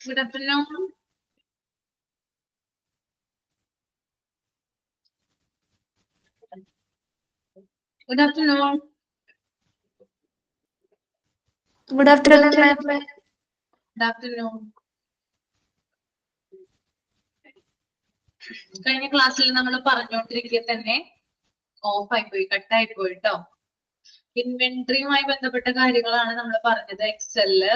Good afternoon. Good afternoon. Good afternoon, ma'am. Good afternoon. കഴിഞ്ഞ ക്ലാസ്സിൽ നമ്മൾ പറഞ്ഞുകൊണ്ടിരിക്കെ തന്നെ ഓഫായി പോയി, കട്ടായി പോയിട്ടോ. ഇൻവെന്ററിയുമായി ബന്ധപ്പെട്ട കാര്യങ്ങളാണ് നമ്മൾ പറഞ്ഞത് എക്സെല്.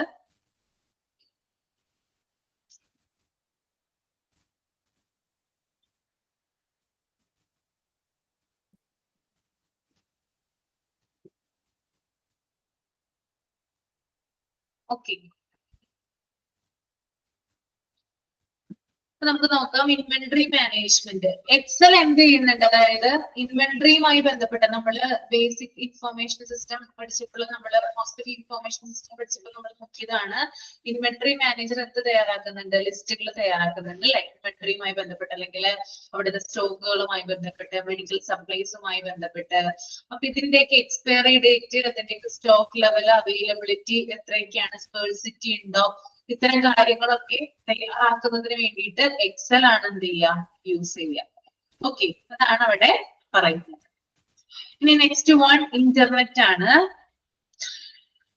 ഓക്കെ, നമുക്ക് നോക്കാം ഇൻവെന്ററി മാനേജ്മെന്റ്. എക്സൽ എന്ത് ചെയ്യുന്നുണ്ട്, അതായത് ഇൻവെന്ററിയുമായി ബന്ധപ്പെട്ട നമ്മള് ബേസിക് ഇൻഫർമേഷൻ സിസ്റ്റം പഠിച്ചപ്പോൾ, നമ്മള് ഹോസ്പിറ്റൽ ഇൻഫർമേഷൻ സിസ്റ്റം പഠിച്ചപ്പോൾ നമ്മൾ നോക്കിയതാണ്. ഇൻവെന്ററി മാനേജർ എന്ത് തയ്യാറാക്കുന്നുണ്ട്, ലിസ്റ്റുകൾ തയ്യാറാക്കുന്നുണ്ട് അല്ലെ, ഇൻവെന്ററിയുമായി ബന്ധപ്പെട്ട്, അല്ലെങ്കിൽ അവിടുത്തെ സ്റ്റോക്കുകളുമായി ബന്ധപ്പെട്ട്, മെഡിക്കൽ സപ്ലൈസുമായി ബന്ധപ്പെട്ട്. അപ്പൊ ഇതിന്റെയൊക്കെ എക്സ്പയറി ഡേറ്റ്, അതിന്റെയൊക്കെ സ്റ്റോക്ക് ലെവൽ, അവൈലബിലിറ്റി എത്രയൊക്കെയാണ്, സ്പേഴ്സിറ്റി ഉണ്ടോ, ഇത്തരം കാര്യങ്ങളൊക്കെ തയ്യാറാക്കുന്നതിന് വേണ്ടിയിട്ട് എക്സൽ ആണ് എന്ത് ചെയ്യുക, യൂസ് ചെയ്യുക. ഓക്കെ, അതാണ് അവിടെ പറയുന്നത്. ഇനി നെക്സ്റ്റ് വൺ ഇന്റർനെറ്റ് ആണ്.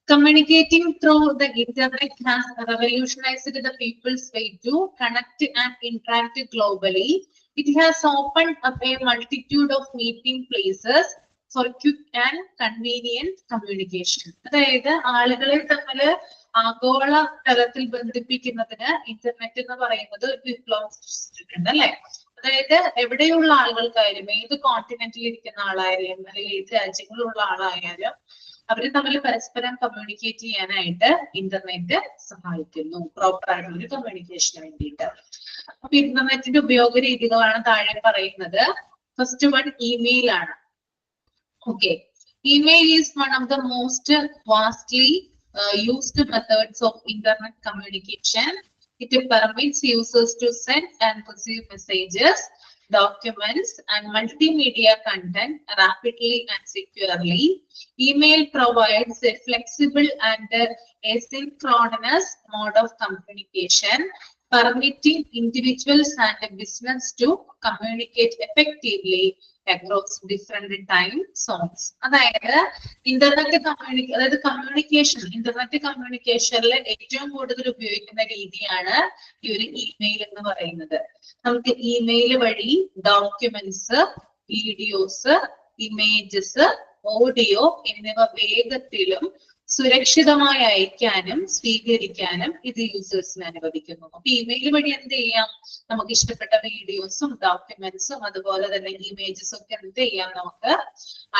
Communicating through the internet has revolutionized the people's way to connect and interact globally. It has opened up a multitude of meeting places for quick and convenient communication. അതായത് ആളുകളെ തമ്മിൽ ആഗോള തലത്തിൽ ബന്ധിപ്പിക്കുന്നതിന് internet എന്ന് പറയുന്നത് ഒരു വിപ്ലവം സൃഷ്ടിച്ചിട്ടുണ്ട് അല്ലെ. അതായത് എവിടെയുള്ള ആളുകൾക്കായാലും, ഏത് കോണ്ടിനെന്റിൽ ഇരിക്കുന്ന ആളായാലും, അല്ലെങ്കിൽ ഏത് രാജ്യങ്ങളിലുള്ള ആളായാലും, അവര് തമ്മിൽ പരസ്പരം കമ്മ്യൂണിക്കേറ്റ് ചെയ്യാനായിട്ട് ഇന്റർനെറ്റ് സഹായിക്കുന്നു, പ്രോപ്പർ ആയിട്ടുള്ള ഒരു കമ്മ്യൂണിക്കേഷന് വേണ്ടിയിട്ട്. അപ്പൊ ഇന്റർനെറ്റിന്റെ ഉപയോഗ രീതികളാണ് താഴെ പറയുന്നത്. ഫസ്റ്റ് വൺ ഇമെയിൽ ആണ്. Okay, email is one of the most vastly used methods of internet communication. It permits users to send and receive messages, documents, and multimedia content rapidly and securely. Email provides a flexible and asynchronous mode of communication, permitting individuals and business to communicate effectively across different time zones. അതായത് internet internet കമ്മ്യൂണിക്കേഷനിൽ ഏറ്റവും കൂടുതൽ ഉപയോഗിക്കുന്ന രീതിയാണ് ഈ ഒരു email എന്ന് പറയുന്നത്. നമുക്ക് ഇമെയിൽ വഴി ഡോക്യുമെന്റ്സ്, വീഡിയോസ്, ഇമേജസ്, ഓഡിയോ എന്നിവ വേഗത്തിലും സുരക്ഷിതമായി അയക്കാനും സ്വീകരിക്കാനും ഇത് യൂസേഴ്സിനെ അനുവദിക്കുന്നു. അപ്പൊ ഇമെയിൽ വഴി എന്ത് ചെയ്യാം, നമുക്ക് ഇഷ്ടപ്പെട്ട വീഡിയോസും ഡോക്യുമെന്റ്സും അതുപോലെ തന്നെ ഇമേജസും ഒക്കെ എന്ത് ചെയ്യാം, നമുക്ക്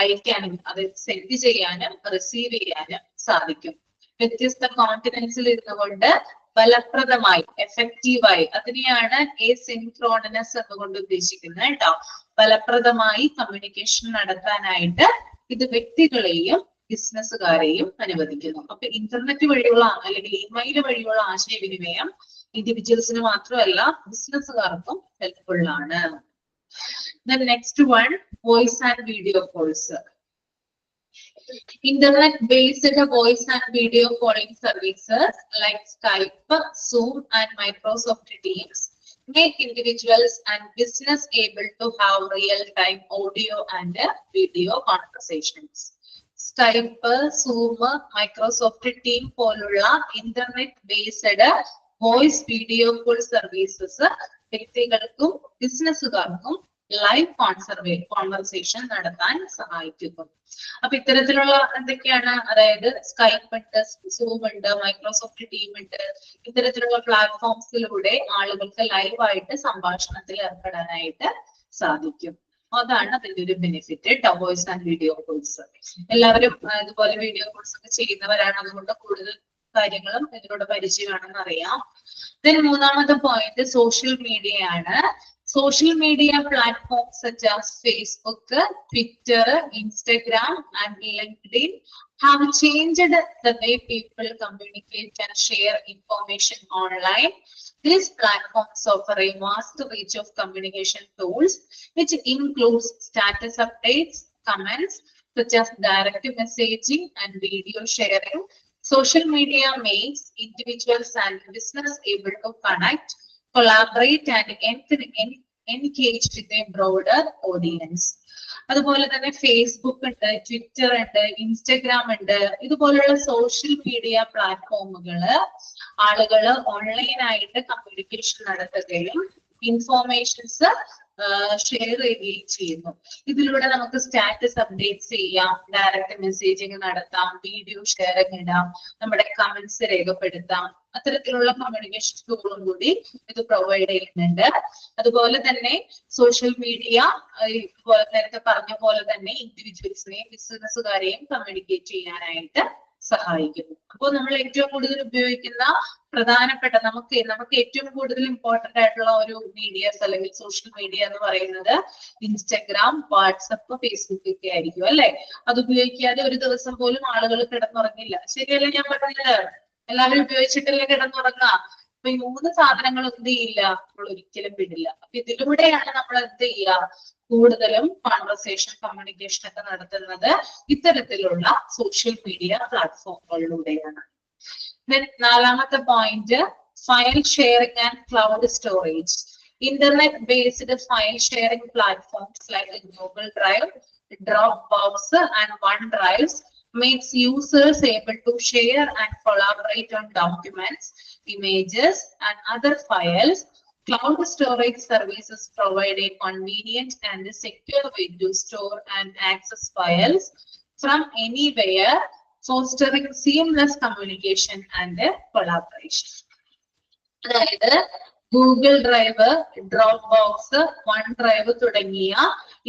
അയക്കാനും അത് സെൻഡ് ചെയ്യാനും റിസീവ് ചെയ്യാനും സാധിക്കും. വ്യത്യസ്ത കോണ്ടിനെന്റ്സിൽ ഇരുന്നുകൊണ്ട് ഫലപ്രദമായി, എഫക്റ്റീവായി, അതിനെയാണ് എസിൻക്രോണസ് എന്നുകൊണ്ട് ഉദ്ദേശിക്കുന്നത് കേട്ടോ. ഫലപ്രദമായി കമ്മ്യൂണിക്കേഷൻ നടത്താനായിട്ട് ഇത് വ്യക്തികളെയും ബിസിനസ്സുകാരെയും അനുവദിക്കുന്നു. അപ്പൊ ഇന്റർനെറ്റ് വഴിയുള്ള അല്ലെങ്കിൽ ഇമെയിൽ വഴിയുള്ള ആശയവിനിമയം ഇൻഡിവിജ്വൽസിന് മാത്രമല്ല ബിസിനസ്സുകാർക്കും ഹെൽപ്ഫുൾ ആണ്. Next one voice and video calls. Internet-based voice and video calling services like Skype, Zoom, and Microsoft Teams make individuals and business able to have real-time audio and video conversations. Skype, Zoom, Microsoft Team പോലുള്ള ഇന്റർനെറ്റ്-based voice video call services വ്യക്തികൾക്കും ബിസിനസ്സുകാർക്കും live conversation നടത്താൻ സഹായിക്കുന്നു. അപ്പൊ ഇത്തരത്തിലുള്ള എന്തൊക്കെയാണ്, അതായത് Skype ഉണ്ട്, zoom ഉണ്ട്, മൈക്രോസോഫ്റ്റ് ടീം ഉണ്ട്, ഇത്തരത്തിലുള്ള പ്ലാറ്റ്ഫോംസിലൂടെ ആളുകൾക്ക് ലൈവായിട്ട് സംഭാഷണത്തിൽ ഏർപ്പെടാനായിട്ട് സാധിക്കും. അതാണ് അതിന്റെ ഒരു benefit, voice and video calls. എല്ലാവരും ഇതുപോലെ വീഡിയോ കോൾസ് ഒക്കെ ചെയ്യുന്നവരാണ്, അതുകൊണ്ട് കൂടുതൽ കാര്യങ്ങളും ഇതിലൂടെ പരിചയമാണെന്ന് അറിയാം. ദെൻ മൂന്നാമത്തെ പോയിന്റ് സോഷ്യൽ മീഡിയ ആണ്. Social media platforms such as Facebook, Twitter, Instagram, and LinkedIn have changed the way people communicate and share information online. These platforms offer a vast range of communication tools, which includes status updates, comments, such as direct messaging and video sharing, Social media makes individuals and business able to connect, collaborate and engage with a broader audience. അതുപോലെ തന്നെ Facebook ഉണ്ട്, Twitter ഉണ്ട്, Instagram ഉണ്ട്. ഇതുപോലുള്ള social media പ്ലാറ്റ്ഫോമുകള് ആളുകള് ഓൺലൈനായിട്ട് communication നടത്തുകയും informations share ചെയ്യുകയും ചെയ്യുന്നു. ഇതിലൂടെ നമുക്ക് സ്റ്റാറ്റസ് അപ്ഡേറ്റ്സ് ചെയ്യാം, ഡയറക്റ്റ് മെസ്സേജിങ് നടത്താം, വീഡിയോ ഷെയറിംഗ് ഇടാം, നമ്മുടെ കമന്റ്സ് രേഖപ്പെടുത്താം. അത്തരത്തിലുള്ള കമ്മ്യൂണിക്കേഷൻ ടൂളും കൂടി ഇത് പ്രൊവൈഡ് ചെയ്യുന്നുണ്ട്. അതുപോലെ തന്നെ സോഷ്യൽ മീഡിയ നേരത്തെ പറഞ്ഞ പോലെ തന്നെ ഇൻഡിവിജ്വൽസിനെയും ബിസിനസ്സുകാരെയും കമ്മ്യൂണിക്കേറ്റ് ചെയ്യാനായിട്ട് സഹായിക്കുന്നു. അപ്പോൾ നമ്മൾ ഏറ്റവും കൂടുതൽ ഉപയോഗിക്കുന്ന പ്രധാനപ്പെട്ട നമുക്ക് ഏറ്റവും കൂടുതൽ ഇമ്പോർട്ടന്റ് ആയിട്ടുള്ള ഒരു മീഡിയസ് അല്ലെങ്കിൽ സോഷ്യൽ മീഡിയ എന്ന് പറയുന്നത് ഇൻസ്റ്റഗ്രാം, വാട്സപ്പ്, ഫേസ്ബുക്ക് ഒക്കെ ആയിരിക്കും അല്ലെ. അത് ഉപയോഗിക്കാതെ ഒരു ദിവസം പോലും ആളുകൾ കിടന്നുറങ്ങില്ല. ശരിയല്ലേ ഞാൻ പറഞ്ഞത്? എല്ലാവരും ഉപയോഗിച്ചിട്ടല്ലേ കിടന്നുറങ്ങാം. അപ്പൊ ഈ 3 സാധനങ്ങൾ എന്ത് ചെയ്യില്ല, നമ്മൾ ഒരിക്കലും വിടില്ല. അപ്പൊ ഇതിലൂടെയാണ് നമ്മൾ എന്ത് ചെയ്യുക, കൂടുതലും കോൺവെർസേഷൻ കമ്മ്യൂണിക്കേഷൻ ഒക്കെ നടത്തുന്നത് ഇത്തരത്തിലുള്ള സോഷ്യൽ മീഡിയ പ്ലാറ്റ്ഫോമുകളിലൂടെയാണ്. നാലാമത്തെ point, file sharing and cloud storage. Internet based file sharing platforms like Google Drive, Dropbox and OneDrive makes users able to share and collaborate on documents, images and other files. Cloud storage services provide a convenient and secure way to store and access files from anywhere, fostering seamless communication and collaboration. അതായത് Google Drive, Dropbox, OneDrive തുടങ്ങിയ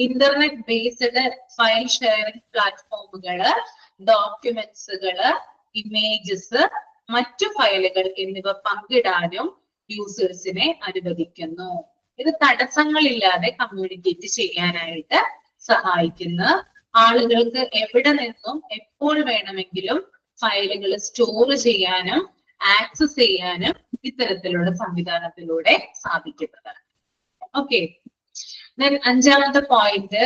internet based file sharing പ്ലാറ്റ്ഫോമുകള് ഡോക്യുമെന്റ്സുകള്, images, മറ്റു ഫയലുകൾ എന്നിവ പങ്കിടാനും യൂസേഴ്സിനെ അനുവദിക്കുന്നു. ഇത് തടസ്സങ്ങളില്ലാതെ കമ്മ്യൂണിക്കേറ്റ് ചെയ്യാനായിട്ട് സഹായിക്കുന്ന, ആളുകൾക്ക് എവിടെ നിന്നും എപ്പോൾ വേണമെങ്കിലും ഫയലുകൾ സ്റ്റോർ ചെയ്യാനും ആക്സസ് ചെയ്യാനും ഇത്തരത്തിലുള്ള സംവിധാനത്തിലൂടെ സാധിക്കുന്നതാണ്. ഓക്കെ, അഞ്ചാമത്തെ point,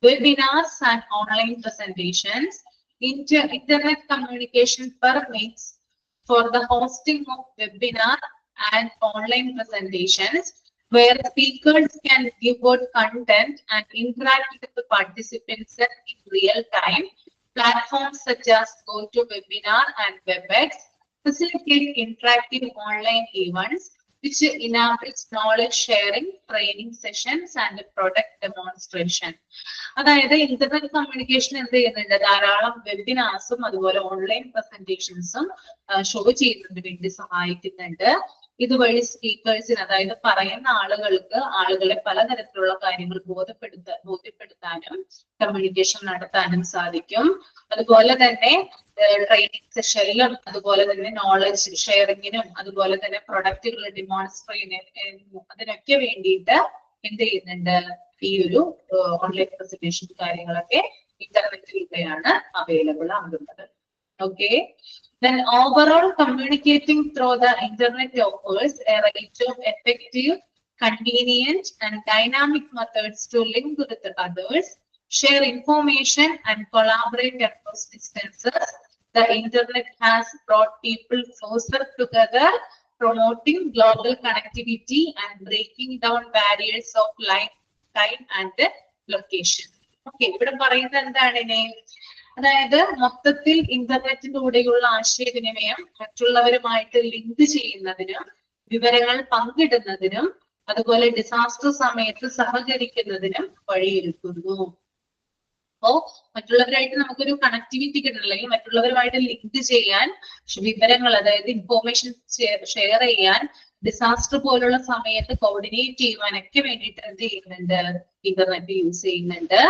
webinars and online presentations. Internet communication permits for the hosting of webinar and online presentations where speakers can give out content and interact with the participants in real time. Platforms such as GoToWebinar and WebEx facilitate interactive online events which enables knowledge sharing, training sessions and product demonstration. അതായത് internet communication എന്ത് ചെയ്യുന്നുണ്ട്, ധാരാളം വെബിനാർസും അതുപോലെ online പ്രസന്റേഷൻസും show ചെയ്യുന്നതിന് വേണ്ടി സഹായിക്കുന്നുണ്ട്. ഇതുവഴി സ്പീക്കേഴ്സിന്, അതായത് പറയുന്ന ആളുകളെ പലതരത്തിലുള്ള കാര്യങ്ങൾ ബോധ്യപ്പെടുത്താനും കമ്മ്യൂണിക്കേഷൻ നടത്താനും സാധിക്കും. അതുപോലെ തന്നെ ട്രെയിനിങ് സെഷനിലും അതുപോലെ തന്നെ നോളജ് ഷെയറിങ്ങിനും അതുപോലെ തന്നെ പ്രൊഡക്റ്റുകൾ ഡെമോൺസ്ട്രേറ്റ് അതിനൊക്കെ വേണ്ടിയിട്ട് എന്ത് ചെയ്യുന്നുണ്ട്, ഈ ഒരു ഓൺലൈൻ പ്രസന്റേഷൻ കാര്യങ്ങളൊക്കെ ഇന്റർനെറ്റിലൂടെയാണ് അവൈലബിൾ ആകുന്നത്. Okay, then overall communicating through the internet offers a range of effective, convenient and dynamic methods to link with others, share information and collaborate across distances. The internet has brought people closer together, promoting global connectivity and breaking down barriers of life, time and location. Okay, ഇവിടെ പറയുന്നത് എന്താണ് ഇനി? അതായത് മൊത്തത്തിൽ ഇന്റർനെറ്റിലൂടെയുള്ള ആശയവിനിമയം മറ്റുള്ളവരുമായിട്ട് link ചെയ്യുന്നതിനും വിവരങ്ങൾ പങ്കിടുന്നതിനും അതുപോലെ ഡിസാസ്റ്റർ സമയത്ത് സഹകരിക്കുന്നതിനും വഴിയൊരുക്കുന്നു. അപ്പോ മറ്റുള്ളവരായിട്ട് നമുക്കൊരു കണക്ടിവിറ്റി കിട്ടണം, അല്ലെങ്കിൽ മറ്റുള്ളവരുമായിട്ട് ലിങ്ക് ചെയ്യാൻ, വിവരങ്ങൾ അതായത് ഇൻഫോർമേഷൻ ഷെയർ ചെയ്യാൻ, ഡിസാസ്റ്റർ പോലുള്ള സമയത്ത് കോർഡിനേറ്റ് ചെയ്യുവാനൊക്കെ വേണ്ടിയിട്ട് എന്ത് ചെയ്യുന്നുണ്ട്, ഇന്റർനെറ്റ് യൂസ് ചെയ്യുന്നുണ്ട്.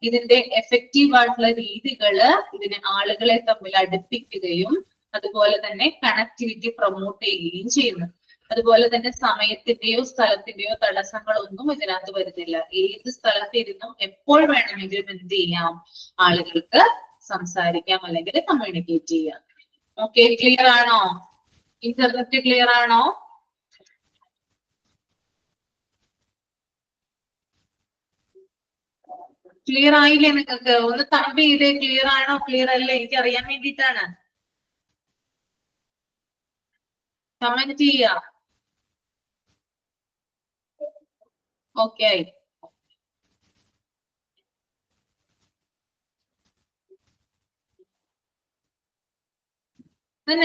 ഇതിന്റെ എഫക്റ്റീവ് ആയിട്ടുള്ള രീതികള് ഇതിനെ ആളുകളെ തമ്മിൽ അടുപ്പിക്കുകയും അതുപോലെ തന്നെ കണക്ടിവിറ്റി പ്രൊമോട്ട് ചെയ്യുകയും ചെയ്യുന്നു. അതുപോലെ തന്നെ സമയത്തിന്റെയോ സ്ഥലത്തിന്റെയോ തടസ്സങ്ങളൊന്നും ഇതിനകത്ത് വരുന്നില്ല. ഏത് സ്ഥലത്തിരുന്നും എപ്പോൾ വേണമെങ്കിലും എന്ത് ചെയ്യാം, ആളുകൾക്ക് സംസാരിക്കാം അല്ലെങ്കിൽ കമ്മ്യൂണിക്കേറ്റ് ചെയ്യാം. ഓക്കെ, ക്ലിയർ ആണോ? ഇന്റർനെറ്റ് ക്ലിയർ ആണോ? ക്ലിയർ ആയില്ലേ നിങ്ങൾക്ക്? ഒന്ന് തമ്പ് ചെയ്തേ, ക്ലിയർ ആണോ ക്ലിയർ അല്ലേ, എനിക്ക് അറിയാൻ വേണ്ടിയിട്ടാണ്. കമന്റ് ചെയ്യാം. ഓക്കെ.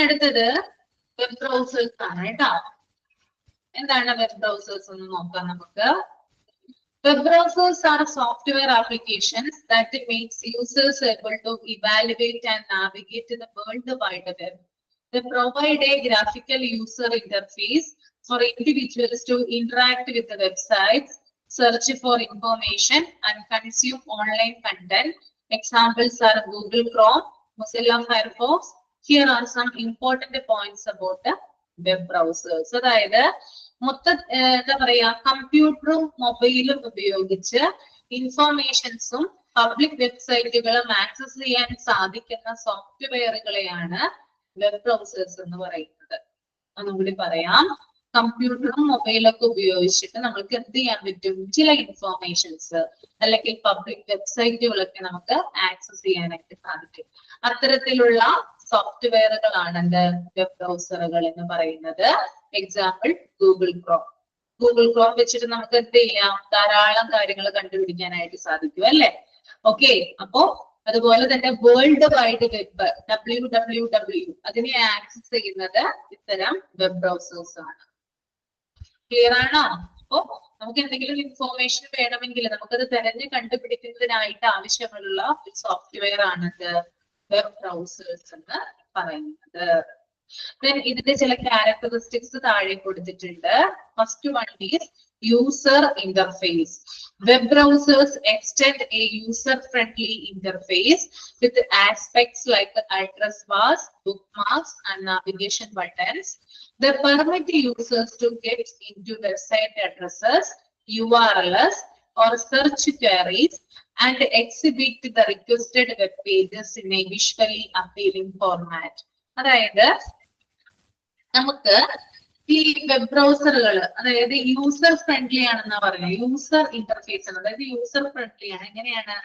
അടുത്തത് വെബ് ബ്രൗസേഴ്സ് ആണ് കേട്ടോ. എന്താണ് വെബ് ബ്രൗസേഴ്സ് എന്ന് നോക്കാം നമുക്ക്. Web browsers are software applications that makes users able to evaluate and navigate the World Wide Web. They provide a graphical user interface for individuals to interact with the websites, search for information, and consume online content. Examples are Google Chrome, Mozilla Firefox. Here are some important points about the web browsers. അതായത് എന്താ പറയാ, കമ്പ്യൂട്ടറും മൊബൈലും ഉപയോഗിച്ച് ഇൻഫോർമേഷൻസും public വെബ്സൈറ്റുകളും access ചെയ്യാൻ സാധിക്കുന്ന സോഫ്റ്റ്വെയറുകളെയാണ് web browsers എന്ന് പറയുന്നത്. ഒന്നുകൂടി പറയാം, കമ്പ്യൂട്ടറും മൊബൈലൊക്കെ ഉപയോഗിച്ചിട്ട് നമുക്ക് എന്ത് ചെയ്യാൻ പറ്റും, ചില ഇൻഫോർമേഷൻസ് അല്ലെങ്കിൽ പബ്ലിക് വെബ്സൈറ്റുകളൊക്കെ നമുക്ക് ആക്സസ് ചെയ്യാനായിട്ട് സാധിക്കും. അത്തരത്തിലുള്ള സോഫ്റ്റ്വെയറുകളാണ് എന്ത് വെബ് ബ്രൗസറുകൾ എന്ന് പറയുന്നത്. Example Google Chrome. Google Chrome വെച്ചിട്ട് നമുക്ക് എന്ത് ചെയ്യാം, ധാരാളം കാര്യങ്ങൾ കണ്ടുപിടിക്കാനായിട്ട് സാധിക്കും അല്ലെ. ഓക്കെ, അപ്പോ അതുപോലെ തന്നെ വേൾഡ് വൈഡ് വെബ് WWW അതിനെ ആക്സസ് ചെയ്യുന്നത് ഇത്തരം വെബ് ബ്രൗസേഴ്സ് ആണ്. ക്ലിയർ ആണോ? അപ്പോ നമുക്ക് എന്തെങ്കിലും ഇൻഫോർമേഷൻ വേണമെങ്കിൽ നമുക്കത് തെരഞ്ഞ് കണ്ടുപിടിക്കുന്നതിനായിട്ട് ആവശ്യമുള്ള ഒരു സോഫ്റ്റ്വെയർ ആണത് വെബ് ബ്രൗസേഴ്സ് എന്ന് പറയുന്നത്. ഇതിന്റെ ചില ക്യാരക്ടറിസ്റ്റിക്സ് താഴെ കൊടുത്തിട്ടുണ്ട്. First one is user interface. Web browsers extend a user-friendly interface with aspects like address bars, bookmarks, and navigation buttons. They permit users to get into website addresses, URLs, or search queries and exhibit the requested web pages in a visually appealing format. അതായത് നമുക്ക് ഈ web ബ്രൗസറുകൾ അതായത് user friendly ആണെന്നാ പറയുന്നത്. User interface ആണ്, അതായത് user friendly ആണ്. എങ്ങനെയാണ്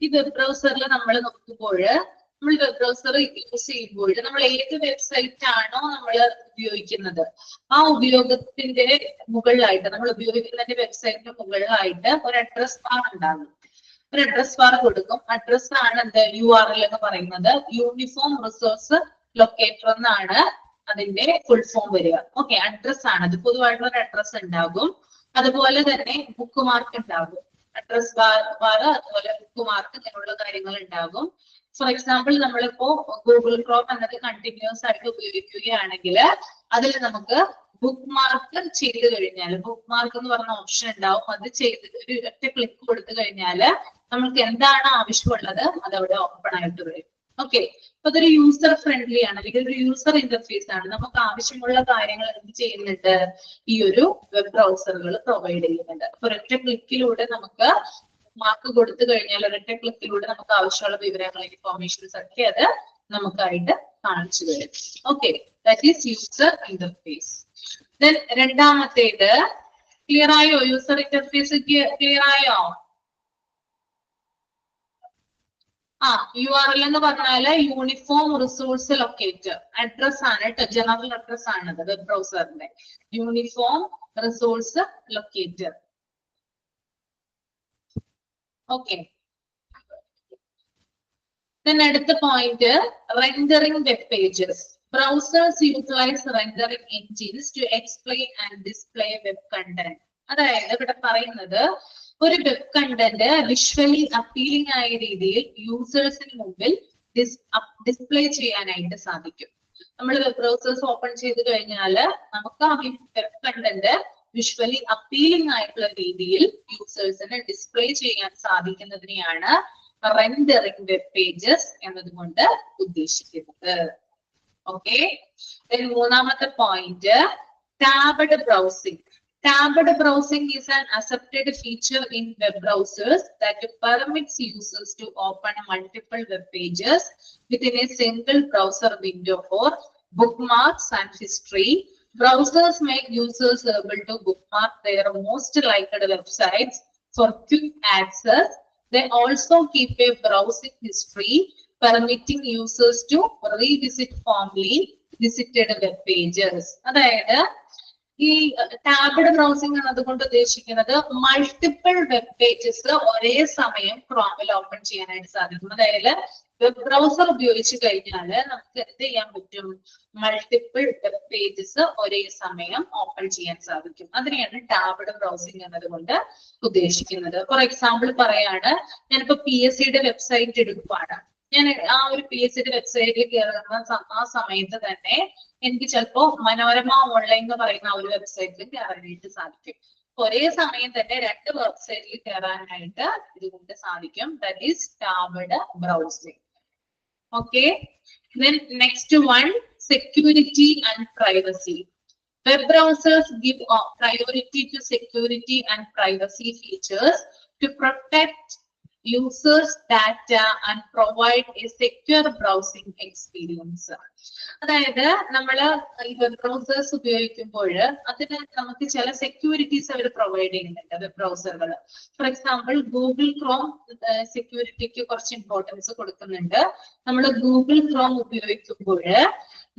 ഈ വെബ് ബ്രൗസറിൽ നമ്മൾ നോക്കുമ്പോൾ, നമ്മൾ വെബ് ബ്രൗസർ യൂസ് ചെയ്യുമ്പോൾ നമ്മൾ ഏത് വെബ്സൈറ്റ് ആണോ നമ്മൾ ഉപയോഗിക്കുന്നത് ആ ഉപയോഗത്തിന്റെ മുകളിലായിട്ട്, നമ്മൾ ഉപയോഗിക്കുന്നതിന്റെ വെബ്സൈറ്റിന്റെ മുകളിലായിട്ട് ഒരു അഡ്രസ് ബാർ ഉണ്ടാകും. ഒരു അഡ്രസ് ബാർ കൊടുക്കും. അഡ്രസ് ആണ് എന്ത് URL എന്ന് പറയുന്നത്. യൂണിഫോം റിസോഴ്സ് ലൊക്കേറ്റർ എന്നാണ് അതിന്റെ ഫുൾ ഫോം വരിക. ഓക്കെ, അഡ്രസ് ആണ് അത്. പൊതുവായിട്ടുള്ള ഒരു അഡ്രസ് ഉണ്ടാകും. അതുപോലെ തന്നെ ബുക്ക് മാർക്ക് ഉണ്ടാകും. അഡ്രസ് ബാർ അതുപോലെ ബുക്ക് മാർക്ക് ഇങ്ങനെയുള്ള കാര്യങ്ങൾ ഉണ്ടാകും. ഫോർ എക്സാമ്പിൾ നമ്മളിപ്പോ ഗൂഗിൾ ക്രോം എന്നത് കണ്ടിന്യൂസ് ആയിട്ട് ഉപയോഗിക്കുകയാണെങ്കിൽ അതിൽ നമുക്ക് ബുക്ക് മാർക്ക് ചെയ്ത് കഴിഞ്ഞാൽ, ബുക്ക് മാർക്ക് എന്ന് പറഞ്ഞ ഓപ്ഷൻ ഉണ്ടാവും. അത് ചെയ്ത് ഒരു ഒറ്റ ക്ലിക്ക് കൊടുത്തു കഴിഞ്ഞാൽ നമുക്ക് എന്താണ് ആവശ്യമുള്ളത് അത് അവിടെ ഓപ്പൺ ആയിട്ട് വരും. ഓക്കെ, അപ്പൊ അതൊരു യൂസർ ഫ്രണ്ട്ലി ആണ്, അല്ലെങ്കിൽ ഒരു യൂസർ ഇന്റർഫേസ് ആണ്. നമുക്ക് ആവശ്യമുള്ള കാര്യങ്ങൾ എന്ത് ചെയ്യുന്നുണ്ട്, ഈ ഒരു വെബ് ബ്രൗസറുകൾ പ്രൊവൈഡ് ചെയ്യുന്നുണ്ട്. അപ്പൊ ഒരൊറ്റ ക്ലിക്കിലൂടെ നമുക്ക് മാർക്ക് കൊടുത്തു കഴിഞ്ഞാൽ ഒരൊറ്റ ക്ലിക്കിലൂടെ നമുക്ക് ആവശ്യമുള്ള വിവരങ്ങൾ, ഇൻഫോർമേഷൻസ് ഒക്കെ അത് നമുക്കായിട്ട് കാണിച്ചു തരും. Okay, that is user interface. Then രണ്ടാമത്തേത്, ക്ലിയർ ആയോ? യൂസർ ഇന്റർഫേസ് ക്ലിയർ ആയോ? URL എന്ന് പറഞ്ഞാല് യൂണിഫോം റിസോഴ്സ് ലൊക്കേറ്റർ. അഡ്രസ് ആണ് കേട്ടോ, ജനറൽ അഡ്രസ് ആണത് വെബ് ബ്രൗസറിന്റെ. Uniform resource locator. ഓക്കെ, അടുത്ത point rendering web pages. Browsers utilize rendering engines to explain and display web content. അതായത് ഇവിടെ പറയുന്നത് ഒരു വെബ് കണ്ടന്റ് വിഷ്വലി അപ്പീലിംഗ് ആയ രീതിയിൽ യൂസേഴ്സിന് മുമ്പിൽ ഡിസ്പ്ലേ ചെയ്യാനായിട്ട് സാധിക്കും. നമ്മൾ വെബ് ബ്രൗസേഴ്സ് ഓപ്പൺ ചെയ്ത് കഴിഞ്ഞാൽ നമുക്ക് ആ വെബ് കണ്ടന്റ് വിഷ്വലി അപ്പീലിംഗ് ആയിട്ടുള്ള രീതിയിൽ യൂസേഴ്സിന് ഡിസ്പ്ലേ ചെയ്യാൻ സാധിക്കുന്നതിനെയാണ് റെൻഡറിംഗ് വെബ് പേജസ് എന്നതുകൊണ്ട് ഉദ്ദേശിക്കുന്നത്. ഓക്കെ, മൂന്നാമത്തെ point tabbed browsing. Tabbed browsing is an accepted feature in web browsers that permits users to open multiple web pages within a single browser window for bookmarks and history. Browsers make users able to bookmark their most liked websites for quick access. They also keep a browsing history, permitting users to revisit fondly visited web pages. അതായത് ഈ tabbed browsing എന്നതുകൊണ്ട് ഉദ്ദേശിക്കുന്നത് multiple web pages ഒരേ സമയം ക്രോമിൽ open ചെയ്യാനായിട്ട് സാധിക്കും. അതായത് web browser ഉപയോഗിച്ച് കഴിഞ്ഞാൽ നമുക്ക് എന്ത് ചെയ്യാൻ പറ്റും? മൾട്ടിപ്പിൾ വെബ് പേജസ് ഒരേ സമയം ഓപ്പൺ ചെയ്യാൻ സാധിക്കും. അതിനെയാണ് ടാബ്ഡ് ബ്രൗസിംഗ് എന്നതുകൊണ്ട് ഉദ്ദേശിക്കുന്നത്. ഫോർ എക്സാമ്പിൾ പറയാണ്, ഞാനിപ്പോ PSCയുടെ വെബ്സൈറ്റ് എടുക്കുവാണ്. ഞാൻ ആ ഒരു PSCയുടെ വെബ്സൈറ്റിൽ കയറുന്ന ആ സമയത്ത് തന്നെ എനിക്ക് ചിലപ്പോ മനോരമ ഓൺലൈൻ എന്ന് പറയുന്ന ആ ഒരു വെബ്സൈറ്റിൽ കയറാനായിട്ട് സാധിക്കും. ഒരേ സമയം തന്നെ 2 വെബ്സൈറ്റിൽ കയറാനായിട്ട് ഇതുകൊണ്ട് സാധിക്കും. That is tabbed browsing. Okay, then next one, security and privacy. Web browsers give priority to security and privacy features to protect users' data and provide a secure browsing experience. അതായത് നമ്മള് ഈ വെബ് ബ്രൗസേഴ്സ് ഉപയോഗിക്കുമ്പോൾ അതിന് നമുക്ക് ചില securities അവർ provide ചെയ്യുന്നുണ്ട് web ബ്രൗസറുകൾ. ഫോർ എക്സാമ്പിൾ ഗൂഗിൾ ക്രോം സെക്യൂരിറ്റിക്ക് കുറച്ച് ഇമ്പോർട്ടൻസ് കൊടുക്കുന്നുണ്ട്. നമ്മൾ ഗൂഗിൾ ക്രോം ഉപയോഗിക്കുമ്പോൾ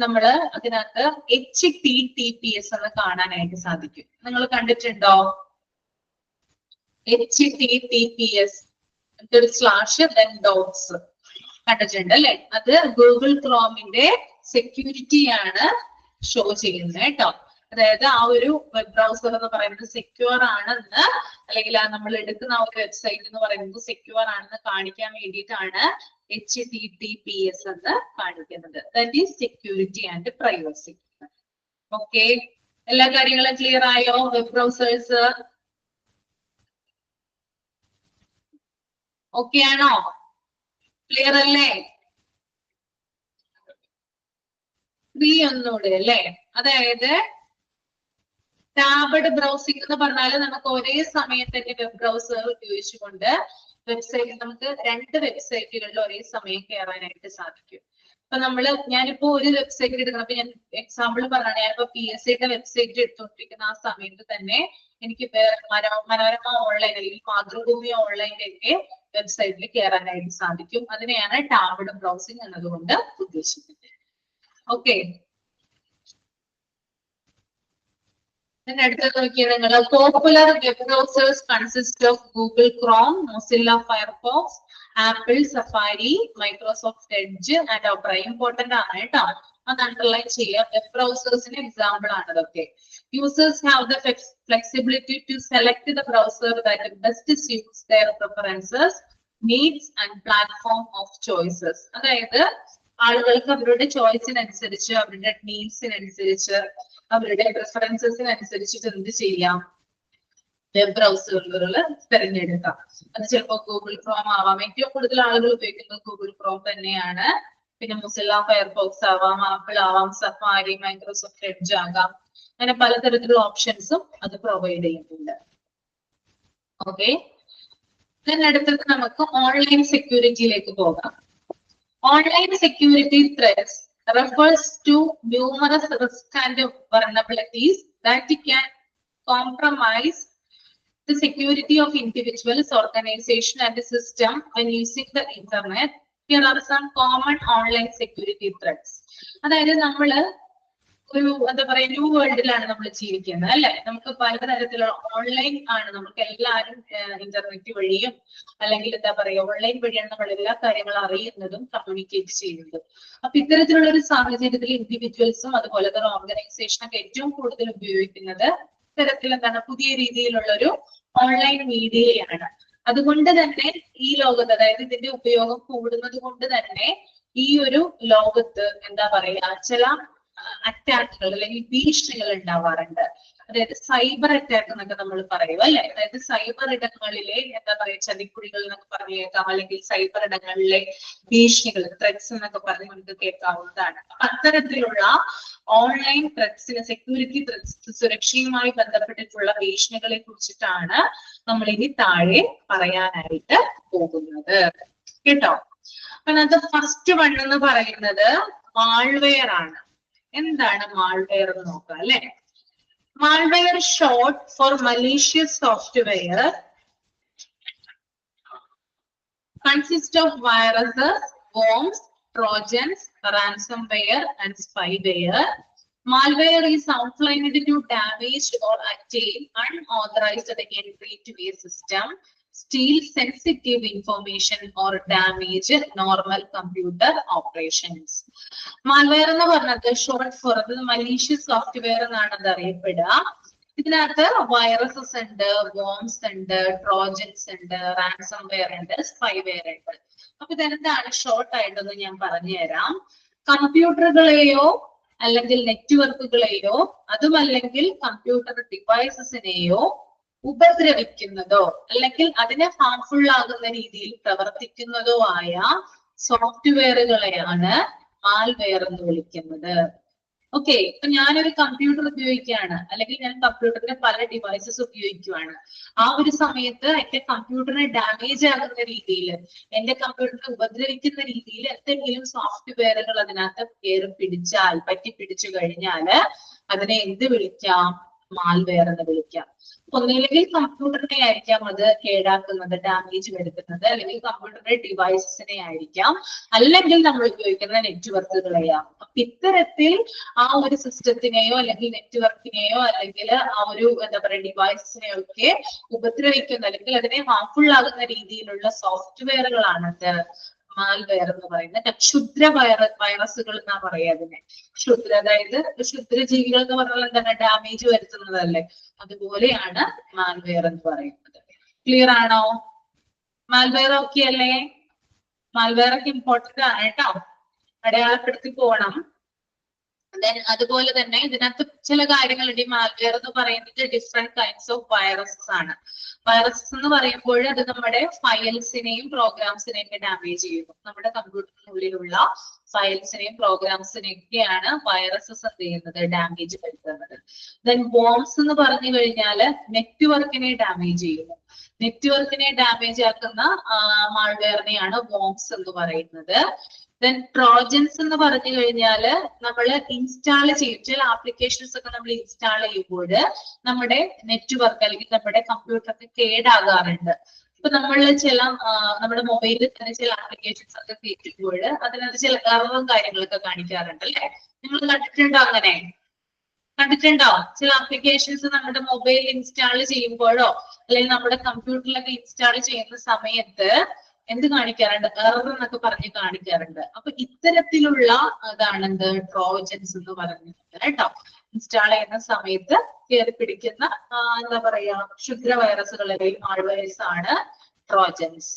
നമ്മള് അതിനകത്ത് HTTPS എന്ന് കാണാനായിട്ട് സാധിക്കും. നിങ്ങൾ കണ്ടിട്ടുണ്ടോ? HTTPS /dots കണ്ടിട്ടുണ്ട് അല്ലെ? അത് ഗൂഗിൾ ക്രോമിന്റെ സെക്യൂരിറ്റി ആണ് ഷോ ചെയ്യുന്നത് കേട്ടോ. അതായത് ആ ഒരു വെബ് ബ്രൗസർ എന്ന് പറയുന്നത് സെക്യൂർ ആണെന്ന്, അല്ലെങ്കിൽ നമ്മൾ എടുക്കുന്ന ആ ഒരു വെബ്സൈറ്റ് എന്ന് പറയുന്നത് സെക്യൂർ ആണെന്ന് കാണിക്കാൻ വേണ്ടിയിട്ടാണ് HTTPS എന്ന് കാണിക്കുന്നത്. That is security and privacy. Okay, എല്ലാ കാര്യങ്ങളും ക്ലിയർ ആയോ? വെബ് ബ്രൗസേഴ്സ് ഓക്കെ ആണോ? ക്ലിയർ അല്ലേ? ഒന്നുകൂടെ അല്ലേ? അതായത് ടാബ്ഡ് ബ്രൗസിംഗ് എന്ന് പറഞ്ഞാൽ നമുക്ക് ഒരേ സമയം തന്നെ വെബ് ബ്രൗസർ ഉപയോഗിച്ചുകൊണ്ട് വെബ്സൈറ്റ് നമുക്ക് 2 വെബ്സൈറ്റുകളിൽ ഒരേ സമയം കയറാനായിട്ട് സാധിക്കും. അപ്പൊ ഞാനിപ്പോ ഒരു വെബ്സൈറ്റ് എടുക്കണം. അപ്പൊ ഞാൻ എക്സാമ്പിൾ പറഞ്ഞാണ്, ഞാനിപ്പോ PSCയുടെ വെബ്സൈറ്റ് എടുത്തോണ്ടിരിക്കുന്ന ആ സമയത്ത് തന്നെ എനിക്ക് മനോരമ ഓൺലൈൻ അല്ലെങ്കിൽ മാതൃഭൂമി ഓൺലൈൻ്റെ ഒക്കെ വെബ്സൈറ്റിൽ കയറാനായിട്ട് സാധിക്കും. അതിനെയാണ് ടാബ്ഡ് ബ്രൗസിംഗ് എന്നതുകൊണ്ട് ഉദ്ദേശിക്കുന്നത്. ഓക്കെ, അടുത്ത നോക്കിയാൽ നിങ്ങൾ popular web browsers consist of Google Chrome, Mozilla Firefox, apple safari, Microsoft edge and opera. Important ആണ് കേട്ടോ, അത് അണ്ടർലൈൻ ചെയ്യാം. വെബ് ബ്രൗസേഴ്സിന്റെ എക്സാമ്പിൾ ആണ് ഇതൊക്കെ. Users have the flexibility to select the browser that best suits their preferences, needs and platform of choices. അതായത് ആളുകൾക്ക് അവരുടെ ചോയ്സിനനുസരിച്ച്, അവരുടെ നീഡ്സിനനുസരിച്ച്, അവരുടെ പ്രിഫറൻസസിനനുസരിച്ചിട്ട് എന്ത് ചെയ്യാം? വെബ് ബ്രൗസറുകൾ തിരഞ്ഞെടുക്കാം. അത് ചിലപ്പോൾ ഗൂഗിൾ ക്രോം ആവാം. ഏറ്റവും കൂടുതൽ ആളുകൾ ഉപയോഗിക്കുന്നത് ഗൂഗിൾ ക്രോം തന്നെയാണ്. പിന്നെ മൊസില്ല ഫയർഫോക്സ് ആവാം, ആപ്പിൾ ആവാം, സഫാരി, മൈക്രോസോഫ്റ്റ് എഡ്ജ് ആകാം. അങ്ങനെ പലതരത്തിലുള്ള ഓപ്ഷൻസും അത് പ്രൊവൈഡ് ചെയ്യുന്നുണ്ട്. ഓക്കെ, അടുത്തത് നമുക്ക് ഓൺലൈൻ സെക്യൂരിറ്റിയിലേക്ക് പോകാം. Online security threats refers to numerous risks and vulnerabilities that can compromise the security of individuals, organization and the system when using the internet. Here are some common online security threats. അതായത് നമ്മള് ഒരു എന്താ പറയാ new വേൾഡിലാണ് നമ്മൾ ജീവിക്കുന്നത് അല്ലെ? നമുക്ക് പലതരത്തിലുള്ള ഓൺലൈൻ ആണ്, നമുക്ക് എല്ലാവരും ഇന്റർനെറ്റ് വഴിയും അല്ലെങ്കിൽ എന്താ പറയാ ഓൺലൈൻ വഴിയാണ് നമ്മൾ എല്ലാ കാര്യങ്ങളും അറിയുന്നതും കമ്മ്യൂണിക്കേറ്റ് ചെയ്യുന്നതും. അപ്പൊ ഇത്തരത്തിലുള്ള ഒരു സാഹചര്യത്തിൽ ഇൻഡിവിജ്വൽസും അതുപോലെ തന്നെ ഓർഗനൈസേഷനൊക്കെ ഏറ്റവും കൂടുതൽ ഉപയോഗിക്കുന്നത് ഇത്തരത്തിൽ എന്താണ് പുതിയ രീതിയിലുള്ള ഒരു ഓൺലൈൻ മീഡിയയാണ്. അതുകൊണ്ട് തന്നെ ഈ ലോകത്ത്, അതായത് ഇതിന്റെ ഉപയോഗം കൂടുന്നത് കൊണ്ട് തന്നെ ഈ ഒരു ലോകത്ത് എന്താ പറയാ ചില അറ്റാക്കുകൾ അല്ലെങ്കിൽ ഭീഷണികൾ ഉണ്ടാവാറുണ്ട്. അതായത് സൈബർ അറ്റാക്ക് എന്നൊക്കെ നമ്മൾ പറയും അല്ലെ? അതായത് സൈബർ ഇടങ്ങളിലെ എന്താ പറയാ ചതിക്കുഴികൾ എന്നൊക്കെ പറഞ്ഞേക്കാം, അല്ലെങ്കിൽ സൈബർ ഇടങ്ങളിലെ ഭീഷണികൾ, ത്രെറ്റ്സ് എന്നൊക്കെ പറഞ്ഞ് നമുക്ക് കേൾക്കാവുന്നതാണ്. അത്തരത്തിലുള്ള ഓൺലൈൻ ത്രെറ്റ്സിന്, സെക്യൂരിറ്റി ത്രെറ്റ്സ്, സുരക്ഷയുമായി ബന്ധപ്പെട്ടിട്ടുള്ള ഭീഷണികളെ കുറിച്ചിട്ടാണ് നമ്മൾ ഇനി താഴെ പറയാനായിട്ട് പോകുന്നത് കേട്ടോ. അപ്പൊ അത് ഫസ്റ്റ് വൺ എന്ന് പറയുന്നത് മാൾവെയർ ആണ്. എന്താണ് മാൾവെയർ എന്ന് നോക്കാം അല്ലെ? Malware, short for malicious software, consists of viruses, worms, trojans, ransomware and spyware. Malware is outlined to damage or attain unauthorized entry to a system, steal sensitive information or damage normal computer operations. Malware എന്ന് പറഞ്ഞത് short four അത് malicious software എന്നാണ് അത് അറിയപ്പെടുക. ഇതിനകത്ത് viruses ഉണ്ട്, worms ഉണ്ട്, Trojans ഉണ്ട്, ransomware ഉണ്ട്, സ്പൈവെയർ ഉണ്ട്. അപ്പൊ ഇതെന്താണ് ഷോർട്ട് ആയിട്ടൊന്ന് ഞാൻ പറഞ്ഞുതരാം. കമ്പ്യൂട്ടറുകളെയോ അല്ലെങ്കിൽ നെറ്റ്വർക്കുകളെയോ അതുമല്ലെങ്കിൽ കമ്പ്യൂട്ടർ ഡിവൈസസിനെയോ ഉപദ്രവിക്കുന്നതോ അല്ലെങ്കിൽ അതിനെ ഹാർംഫുൾ ആകുന്ന രീതിയിൽ പ്രവർത്തിക്കുന്നതോ ആയ സോഫ്റ്റ്വെയറുകളെയാണ് മാൽവെയർ എന്ന് വിളിക്കുന്നത്. ഓക്കെ, ഇപ്പൊ ഞാനൊരു കമ്പ്യൂട്ടർ ഉപയോഗിക്കുകയാണ് അല്ലെങ്കിൽ ഞാൻ കമ്പ്യൂട്ടറിന്റെ പല ഡിവൈസസ് ഉപയോഗിക്കുകയാണ്. ആ ഒരു സമയത്ത് എന്റെ കമ്പ്യൂട്ടറിനെ ഡാമേജ് ആകുന്ന രീതിയിൽ, എന്റെ കമ്പ്യൂട്ടറിനെ ഉപദ്രവിക്കുന്ന രീതിയിൽ എന്തെങ്കിലും സോഫ്റ്റ്വെയറുകൾ അതിനകത്ത് കയറി പിടിച്ചാൽ, പറ്റിപ്പിടിച്ചു കഴിഞ്ഞാല് അതിനെ എന്ത് വിളിക്കാം? മാൽവെയർ എന്ന് വിളിക്കാം. ഒന്നില്ലെങ്കിൽ കമ്പ്യൂട്ടറിനെ ആയിരിക്കാം അത് കേടാക്കുന്നത്, ഡാമേജ് വരുത്തുന്നത്, അല്ലെങ്കിൽ കമ്പ്യൂട്ടറിന്റെ ഡിവൈസസിനെ ആയിരിക്കാം, അല്ലെങ്കിൽ നമ്മൾ ഉപയോഗിക്കുന്ന നെറ്റ്വർക്കുകളെയാം. അപ്പൊ ഇത്തരത്തിൽ ആ ഒരു സിസ്റ്റത്തിനെയോ അല്ലെങ്കിൽ നെറ്റ്വർക്കിനെയോ അല്ലെങ്കിൽ ആ ഒരു എന്താ പറയുക ഡിവൈസസിനെയോ ഒക്കെ ഉപദ്രവിക്കുന്ന അല്ലെങ്കിൽ അതിനെ ഹാർംഫുൾ ആകുന്ന രീതിയിലുള്ള സോഫ്റ്റ്വെയറുകളാണ് മാൽവെയർ എന്ന് പറയുന്നത്. ക്ഷുദ്ര വൈറസുകൾ എന്നാ പറയാ അതിനെ. ക്ഷുദ്ര, അതായത് ക്ഷുദ്രജീവികൾ എന്ന് പറഞ്ഞാൽ എന്താണ്? ഡാമേജ് വരുത്തുന്നതല്ലേ, അതുപോലെയാണ് മാൽവെയർ എന്ന് പറയുന്നത്. ക്ലിയർ ആണോ? മാൽവെയർ ഓക്കെ അല്ലേ? മാൽവെയർ ഒക്കെ ഇമ്പോർട്ടന്റ് ആണ് കേട്ടോ, അടയാളപ്പെടുത്തി പോകണം. അതുപോലെ തന്നെ ഇതിനകത്ത് ചില കാര്യങ്ങളുണ്ട്. ഈ മാൽവെയർ എന്ന് പറയുന്നത് ഡിഫറെന്റ് കൈൻഡ്സ് ഓഫ് വൈറസസ് ആണ്. വൈറസസ് എന്ന് പറയുമ്പോൾ അത് നമ്മുടെ ഫയൽസിനെയും പ്രോഗ്രാംസിനെയും ഒക്കെ ഡാമേജ് ചെയ്യുന്നു. നമ്മുടെ കമ്പ്യൂട്ടറിനുള്ളിലുള്ള ഫയൽസിനെയും പ്രോഗ്രാംസിനെയും ഒക്കെയാണ് വൈറസസ് എന്ത് ചെയ്യുന്നത്? ഡാമേജ് വരുത്തുന്നത്. ദെൻ ബോംസ് എന്ന് പറഞ്ഞു കഴിഞ്ഞാല് നെറ്റ്വർക്കിനെ ഡാമേജ് ചെയ്യുന്നു. നെറ്റ്വർക്കിനെ ഡാമേജ് ആക്കുന്ന മാൾവെയറിനെയാണ് ബോംസ് എന്ന് പറയുന്നത്. ദെൻ ട്രോജൻസ് എന്ന് പറഞ്ഞു കഴിഞ്ഞാല് നമ്മൾ ഇൻസ്റ്റാൾ ചെയ്യും, ചില ആപ്ലിക്കേഷൻസ് ഒക്കെ നമ്മൾ ഇൻസ്റ്റാൾ ചെയ്യുമ്പോൾ നമ്മുടെ നെറ്റ്വർക്ക് അല്ലെങ്കിൽ നമ്മുടെ കമ്പ്യൂട്ടർക്ക് കേടാകാറുണ്ട്. ഇപ്പൊ നമ്മൾ ചില നമ്മുടെ മൊബൈലിൽ തന്നെ ചില ആപ്ലിക്കേഷൻസ് ഒക്കെ കയറ്റുമ്പോൾ അതിനകത്ത് ചില എററും കാര്യങ്ങളൊക്കെ കാണിക്കാറുണ്ട് അല്ലെ? നിങ്ങൾ കണ്ടിട്ടുണ്ടോ? അങ്ങനെ കണ്ടിട്ടുണ്ടോ? ചില ആപ്ലിക്കേഷൻസ് നമ്മുടെ മൊബൈൽ ഇൻസ്റ്റാൾ ചെയ്യുമ്പോഴോ അല്ലെങ്കിൽ നമ്മുടെ കമ്പ്യൂട്ടറിലൊക്കെ ഇൻസ്റ്റാൾ ചെയ്യുന്ന സമയത്ത് എന്ത് കാണിക്കാറുണ്ട്? എറർ എന്നൊക്കെ പറഞ്ഞ് കാണിക്കാറുണ്ട്. അപ്പൊ ഇത്തരത്തിലുള്ള അതാണ് എന്ത്? ട്രോജൻസ് എന്ന് പറയുന്നത് കേട്ടോ. ഇൻസ്റ്റാൾ ചെയ്യുന്ന സമയത്ത് കയറി പിടിക്കുന്ന എന്താ പറയാ ക്ഷുദ്ര വൈറസുകൾ അല്ലെങ്കിൽ മാൾവെയർസ് ആണ് ട്രോജൻസ്.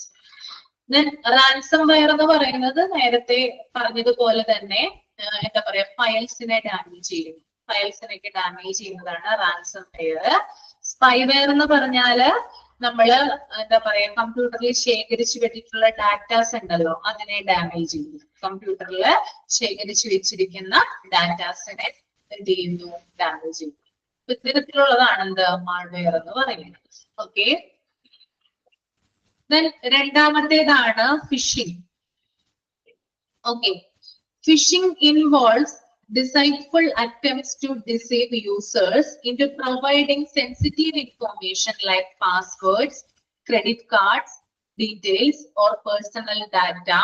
റാൻസംവെയർ എന്ന് പറയുന്നത് നേരത്തെ പറഞ്ഞതുപോലെ തന്നെ എന്താ പറയാ ഫയൽസിനെ ഡാമേജ് ചെയ്യും. ഫയൽസിനൊക്കെ ഡാമേജ് ചെയ്യുന്നതാണ് റാൻസംവെയർ. സ്പൈവെയർ എന്ന് പറഞ്ഞാല് നമ്മള് എന്താ പറയാ കമ്പ്യൂട്ടറിൽ ശേഖരിച്ചു വെച്ചിട്ടുള്ള ഡാറ്റാസ് ഉണ്ടല്ലോ, അതിനെ ഡാമേജ് ചെയ്യും. കമ്പ്യൂട്ടറിൽ ശേഖരിച്ചു വെച്ചിരിക്കുന്ന ഡാറ്റാസിനെ എന്ത് ചെയ്യുന്നു? ഡാമേജ് ചെയ്യും. ഇത്തരത്തിലുള്ളതാണ് എന്ത്? മാൾവെയർ എന്ന് പറയുന്നത്. ഓക്കെ, രണ്ടാമത്തേതാണ് phishing. Okay, phishing involves deceitful attempts to deceive users into providing sensitive information like passwords, credit cards, details, or personal data.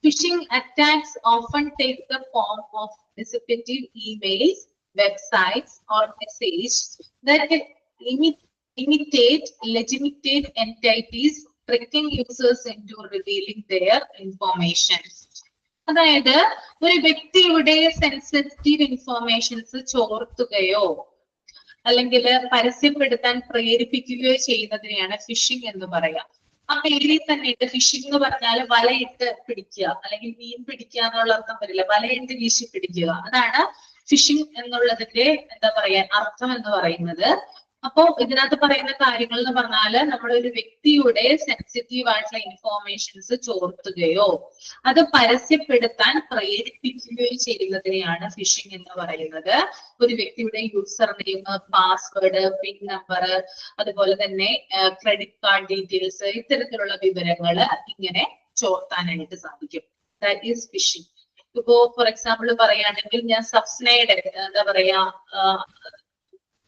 Phishing attacks often take the form of deceptive emails, websites, or messages that imitate legitimate entities, tricking users into revealing their information. അതായത് ഒരു വ്യക്തിയുടെ sensitive informations ചോർത്തുകയോ അല്ലെങ്കിൽ പരസ്യപ്പെടുത്താൻ പ്രേരിപ്പിക്കുകയോ ചെയ്യുന്നതിനെയാണ് phishing എന്ന് പറയാം. ആ പേരിൽ തന്നെ phishing എന്ന് പറഞ്ഞാൽ വലയിട്ട് പിടിക്കുക അല്ലെങ്കിൽ മീൻ പിടിക്കുക എന്നുള്ള അർത്ഥം വരില്ല, വലയിട്ട് വീശി പിടിക്കുക. അതാണ് ഫിഷിംഗ് എന്നുള്ളതിന്റെ എന്താ പറയാ അർത്ഥം എന്ന് പറയുന്നത്. അപ്പോ ഇതിനകത്ത് പറയുന്ന കാര്യങ്ങൾ എന്ന് പറഞ്ഞാല് നമ്മുടെ ഒരു വ്യക്തിയുടെ സെൻസിറ്റീവ് ആയിട്ടുള്ള ഇൻഫോർമേഷൻസ് ചോർത്തുകയോ അത് പരസ്യപ്പെടുത്താൻ പ്രേരിപ്പിക്കുകയോ ചെയ്യുന്നതിനെയാണ് ഫിഷിംഗ് എന്ന് പറയുന്നത്. ഒരു വ്യക്തിയുടെ user name, password, pin number, അതുപോലെ തന്നെ ക്രെഡിറ്റ് കാർഡ് ഡീറ്റെയിൽസ്, ഇത്തരത്തിലുള്ള വിവരങ്ങൾ ഇങ്ങനെ ചോർത്താനായിട്ട് സാധിക്കും. That is phishing. ഇപ്പോ ഫോർ എക്സാമ്പിൾ പറയുകയാണെങ്കിൽ ഞാൻ സബ്സ്നയുടെ എന്താ പറയാ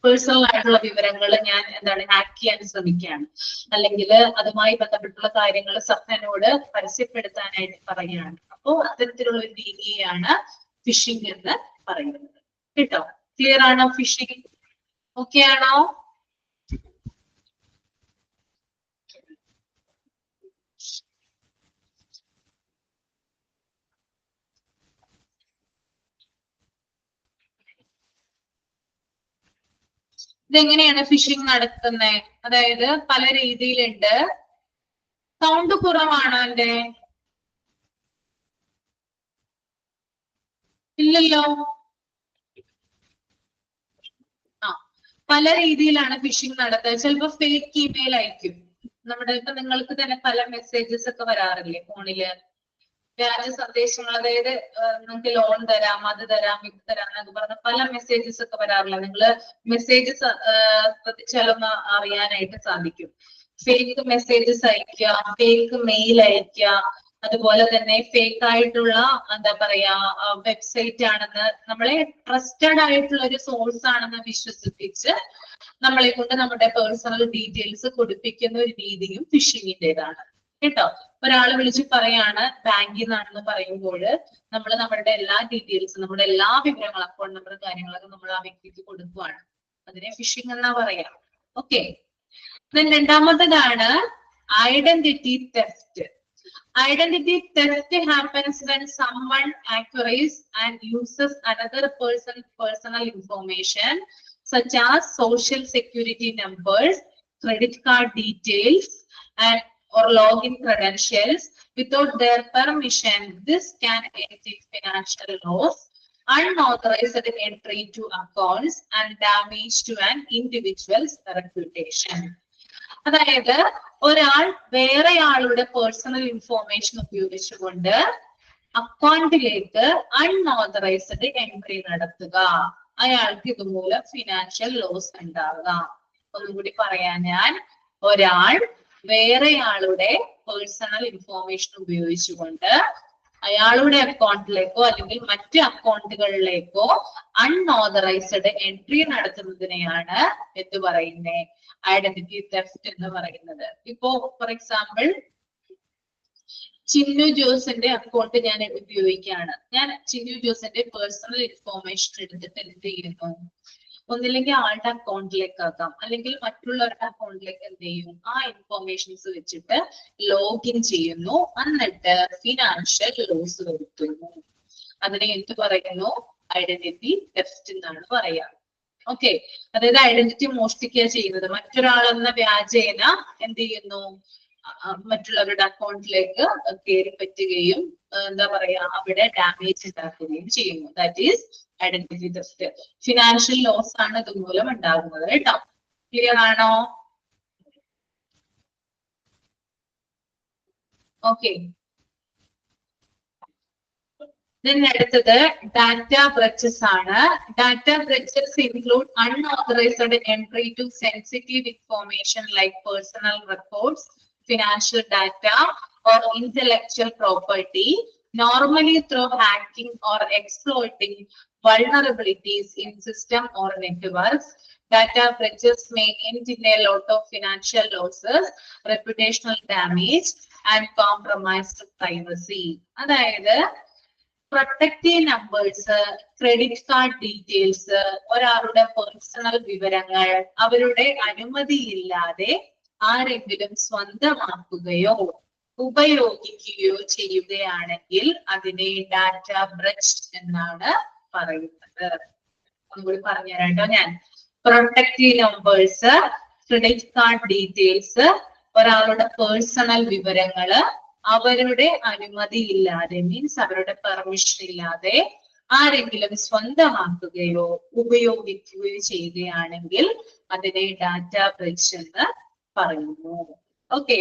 പേഴ്സണൽ ആയിട്ടുള്ള വിവരങ്ങൾ ഞാൻ ഹാക്ക് ചെയ്യാൻ ശ്രമിക്കുകയാണ്, അല്ലെങ്കിൽ അതുമായി ബന്ധപ്പെട്ടുള്ള കാര്യങ്ങൾ സബ്നോട് പരസ്യപ്പെടുത്താനായിട്ട് പറയുകയാണ്. അപ്പോ അത്തരത്തിലുള്ള ഒരു രീതിയാണ് ഫിഷിംഗ് എന്ന് പറയുന്നത്. കേട്ടോ? ക്ലിയർ ആണോ ഫിഷിംഗ്? ഓക്കെ ആണോ? ഇതെങ്ങനെയാണ് ഫിഷിംഗ് നടത്തുന്നത്? അതായത് പല രീതിയിലുണ്ട്. സൗണ്ട് കുറവാണോ എന്റെ? ഇല്ലല്ലോ. ആ, പല രീതിയിലാണ് ഫിഷിംഗ് നടത്തുക. ചിലപ്പോ ഫേക്ക് ഇമെയിൽ അയക്കും. നമ്മുടെ ഇപ്പൊ നിങ്ങൾക്ക് തന്നെ പല മെസ്സേജസ് ഒക്കെ വരാറില്ലേ ഫോണില്, വ്യാജ സന്ദേശങ്ങൾ. അതായത് നിങ്ങൾക്ക് ലോൺ തരാം, അത് തരാം, ഇത് തരാം എന്നൊക്കെ പറഞ്ഞ പല മെസ്സേജസ് ഒക്കെ വരാറില്ല. നിങ്ങള് മെസ്സേജസ് ശ്രദ്ധിച്ചാലൊന്ന് അറിയാനായിട്ട് സാധിക്കും. ഫേക്ക് മെസ്സേജസ് അയക്കുക, ഫേക്ക് മെയിൽ അയക്കുക, അതുപോലെ തന്നെ ഫേക്ക് ആയിട്ടുള്ള എന്താ പറയാ വെബ്സൈറ്റ് ആണെന്ന്, നമ്മളെ ട്രസ്റ്റഡ് ആയിട്ടുള്ള ഒരു സോഴ്സ് ആണെന്ന് വിശ്വസിപ്പിച്ച് നമ്മളെ കൊണ്ട് നമ്മുടെ പേഴ്സണൽ ഡീറ്റെയിൽസ് കൊടുപ്പിക്കുന്ന ഒരു രീതിയും ഫിഷിങ്ങിന്റേതാണ്. കേട്ടോ? ഒരാൾ വിളിച്ച് പറയാണ് ബാങ്കിൽ നിന്നാണെന്ന് പറയുമ്പോൾ നമ്മൾ നമ്മുടെ എല്ലാ ഡീറ്റെയിൽസും, നമ്മുടെ എല്ലാ വിവരങ്ങളും, അക്കൗണ്ട് നമ്പർ കാര്യങ്ങളൊക്കെ നമ്മൾ ആ വ്യക്തിക്ക് കൊടുക്കുവാണ്. അതിനെ ഫിഷിംഗ് എന്നാ പറയാ. ഓക്കെ. രണ്ടാമത്തേതാണ് identity theft. Identity theft happens when someone acquires and uses another person's personal information, such as social security numbers, credit card details, and or login credentials without their permission. This can end in financial loss, unauthorized entry to accounts, and damage to an individual's reputation. അതായത് ഒരാൾ വേറെയാളുടെ personal information ഉപയോഗിച്ചുകൊണ്ട് അക്കൗണ്ടിലേക്ക് unauthorised entry നടത്തുക, അയാൾക്ക് ഇതുമൂലം financial loss ഉണ്ടാവുക. ഒന്നുകൂടി പറയാൻ ഞാൻ, ഒരാൾ വേറെയാളുടെ പേഴ്സണൽ ഇൻഫോർമേഷൻ ഉപയോഗിച്ചുകൊണ്ട് അയാളുടെ അക്കൗണ്ടിലേക്കോ അല്ലെങ്കിൽ മറ്റ് അക്കൗണ്ടുകളിലേക്കോ അൺഓതറൈസ്ഡ് എൻട്രി നടത്തുന്നതിനെയാണ് എന്ത് പറയുന്നത്? ഐഡന്റിറ്റി തെഫ്റ്റ് എന്ന് പറയുന്നത്. ഇപ്പോ ഫോർ എക്സാമ്പിൾ ചിന്നു ജോസിന്റെ അക്കൗണ്ട് ഞാൻ ഉപയോഗിക്കുകയാണ്. ഞാൻ ചിന്നു ജോസിന്റെ പേഴ്സണൽ ഇൻഫോർമേഷൻ എടുത്തിട്ട് എന്ത് ചെയ്യുന്നു? ഒന്നില്ലെങ്കിൽ ആളുടെ അക്കൗണ്ടിലേക്ക് ആക്കാം, അല്ലെങ്കിൽ മറ്റുള്ളവരുടെ അക്കൗണ്ടിലേക്ക് എന്ത് ചെയ്യും? ആ ഇൻഫോർമേഷൻസ് വെച്ചിട്ട് ലോഗിൻ ചെയ്യുന്നു, എന്നിട്ട് ഫിനാൻഷ്യൽ ലോസ് വരുത്തുന്നു. അതിനെ എന്ത് പറയുന്നു? ഐഡന്റിറ്റി തെഫ്റ്റ് എന്നാണ് പറയാ. ഓക്കെ. അതായത് ഐഡന്റിറ്റി മോഷ്ടിക്കുക ചെയ്യുന്നത്. മറ്റൊരാളെന്ന വ്യാജേന എന്ത് ചെയ്യുന്നു? മറ്റുള്ളവരുടെ അക്കൗണ്ടിലേക്ക് കയറി പറ്റുകയും എന്താ പറയാ അവിടെ ഡാമേജ് ഉണ്ടാക്കുകയും ചെയ്യുന്നു. That is identity theft. Financial loss ആണ് ഇതുമൂലം ഉണ്ടാകുന്നത്. കേട്ടോ? ക്ലിയർ ആണോ? ഓക്കെ. അടുത്തത് ഡാറ്റ ബ്രെച്ചസ് ആണ്. Data breaches include unauthorized entry to sensitive information like personal records, financial data, or intellectual property, normally through hacking or exploiting vulnerabilities in system or networks. Data breaches may end in a lot of financial losses, reputational damage, and compromised privacy. അതായത് protective numbers, credit card details, ഒരാളുടെ personal വിവരങ്ങൾ അവരുടെ അനുമതിയില്ലാതെ ആരെങ്കിലും സ്വന്തമാക്കുകയോ ഉപയോഗിക്കുകയോ ചെയ്യുകയാണെങ്കിൽ അതിനെ data ബ്രെച്ച് എന്നാണ് പറയുന്നത്. ഒന്നുകൂടി പറഞ്ഞുതരാം കേട്ടോ ഞാൻ. Protective numbers, credit card details, ഒരാളുടെ പേഴ്സണൽ വിവരങ്ങള് അവരുടെ അനുമതി ഇല്ലാതെ, മീൻസ് അവരുടെ പെർമിഷൻ ഇല്ലാതെ ആരെങ്കിലും സ്വന്തമാക്കുകയോ ഉപയോഗിക്കുകയോ ചെയ്യുകയാണെങ്കിൽ അതിനെ ഡാറ്റ ബ്രെച്ച് എന്ന് പറയുന്നു. ഓക്കെ.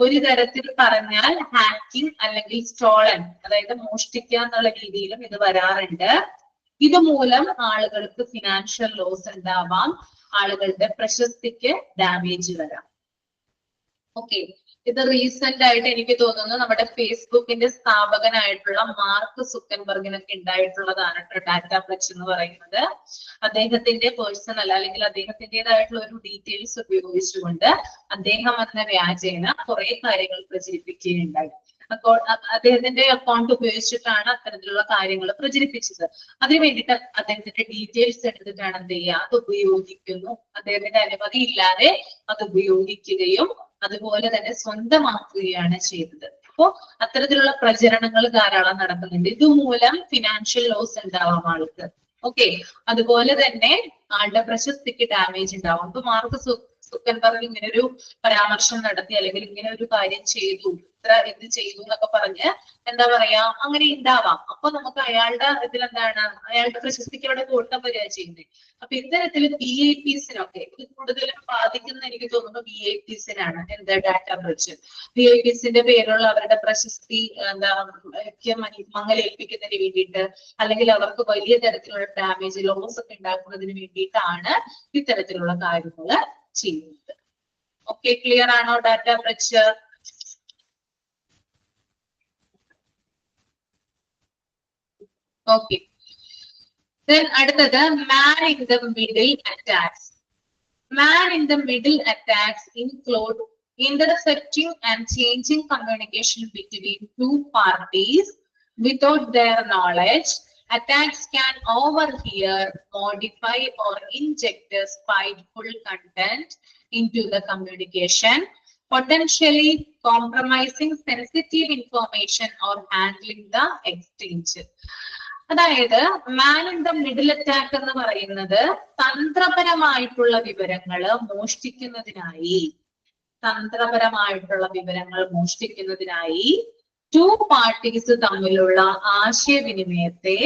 ഒരു തരത്തിൽ പറഞ്ഞാൽ ഹാക്കിംഗ് അല്ലെങ്കിൽ സ്റ്റോളൻ, അതായത് മോഷ്ടിക്കുക എന്നുള്ള രീതിയിലും ഇത് വരാറുണ്ട്. ഇതുമൂലം ആളുകൾക്ക് ഫിനാൻഷ്യൽ ലോസ് ഉണ്ടാവാം, ആളുകളുടെ പ്രശസ്തിക്ക് ഡാമേജ് വരാം. ഓക്കെ. ഇത് റീസെന്റ് ആയിട്ട് എനിക്ക് തോന്നുന്നു നമ്മുടെ ഫേസ്ബുക്കിന്റെ സ്ഥാപകനായിട്ടുള്ള മാർക്ക് സുക്കൻബർഗിനൊക്കെ ഉണ്ടായിട്ടുള്ളതാണ് ഡാറ്റ ബ്രെച്ച് എന്ന് പറയുന്നത്. അദ്ദേഹത്തിന്റെ പേഴ്സണൽ അല്ലെങ്കിൽ അദ്ദേഹത്തിൻ്റെതായിട്ടുള്ള ഒരു ഡീറ്റെയിൽസ് ഉപയോഗിച്ചുകൊണ്ട് അദ്ദേഹം എന്ന വ്യാജേന കുറെ കാര്യങ്ങൾ പ്രചരിപ്പിക്കുകയുണ്ടായി. അദ്ദേഹത്തിന്റെ അക്കൗണ്ട് ഉപയോഗിച്ചിട്ടാണ് അത്തരത്തിലുള്ള കാര്യങ്ങൾ പ്രചരിപ്പിച്ചത്. അതിനു വേണ്ടിയിട്ട് അദ്ദേഹത്തിന്റെ ഡീറ്റെയിൽസ് എടുത്തിട്ടാണ് എന്ത് ചെയ്യുക, അത് ഉപയോഗിക്കുന്നു. അദ്ദേഹത്തിന്റെ അനുമതി ഇല്ലാതെ അത് ഉപയോഗിക്കുകയും അതുപോലെ തന്നെ സ്വന്തമാക്കുകയാണ് ചെയ്തത്. അപ്പോ അത്തരത്തിലുള്ള പ്രചരണങ്ങൾ ധാരാളം നടക്കുന്നുണ്ട്. ഇതുമൂലം ഫിനാൻഷ്യൽ ലോസ് ഉണ്ടാവാം ആൾക്ക്. ഓക്കെ, അതുപോലെ തന്നെ ആളുടെ പ്രശസ്തിക്ക് ഡാമേജ് ഉണ്ടാവും. അപ്പൊ മാർക്ക് സുക്കൻബർഗ് ഇങ്ങനെ ഒരു പരാമർശം നടത്തി അല്ലെങ്കിൽ ഇങ്ങനെ ഒരു കാര്യം ചെയ്തു, ഇത്ര എന്ത് ചെയ്തു എന്നൊക്കെ പറഞ്ഞ് എന്താ പറയാ, അങ്ങനെ ഉണ്ടാവാം. അപ്പൊ നമുക്ക് അയാളുടെ ഇതിലെന്താണ്, അയാളുടെ പ്രശസ്തിക്ക് അവിടെ കോട്ടം വരിക ചെയ്യുന്നത്. അപ്പൊ ഇത്തരത്തിൽ VIPസിനൊക്കെ ഇത് കൂടുതലും ബാധിക്കുന്ന എനിക്ക് തോന്നുന്നു VIPസിനാണ്. എന്താ ഡാറ്റ ബ്രീച്ച്, VIPസിന്റെ പേരുള്ള അവരുടെ പ്രശസ്തി എന്താ മങ്ങലേൽപ്പിക്കുന്നതിന് വേണ്ടിയിട്ട് അല്ലെങ്കിൽ അവർക്ക് വലിയ തരത്തിലുള്ള ഡാമേജ് ലോസ് ഒക്കെ ഉണ്ടാക്കുന്നതിന് വേണ്ടിയിട്ടാണ് ഇത്തരത്തിലുള്ള കാര്യങ്ങൾ ചെയ്യുന്നത്. ഓക്കെ, ക്ലിയർ ആണോ ഡാറ്റ ബ്രീച്ച്? ഓക്കെ, അടുത്തത് man in the middle attacks. Man in the middle attacks include intercepting and changing communication between two parties without their knowledge. Attacks can overhear, modify, or inject spiteful content into the communication, potentially compromising sensitive information or handling the exchange. അതായത് man in the middle attack എന്ന് പറയുന്നത് തന്ത്രപരമായിട്ടുള്ള വിവരങ്ങൾ മോഷ്ടിക്കുന്നതിനായി two parties തമ്മിലുള്ള ആശയവിനിമയത്തെ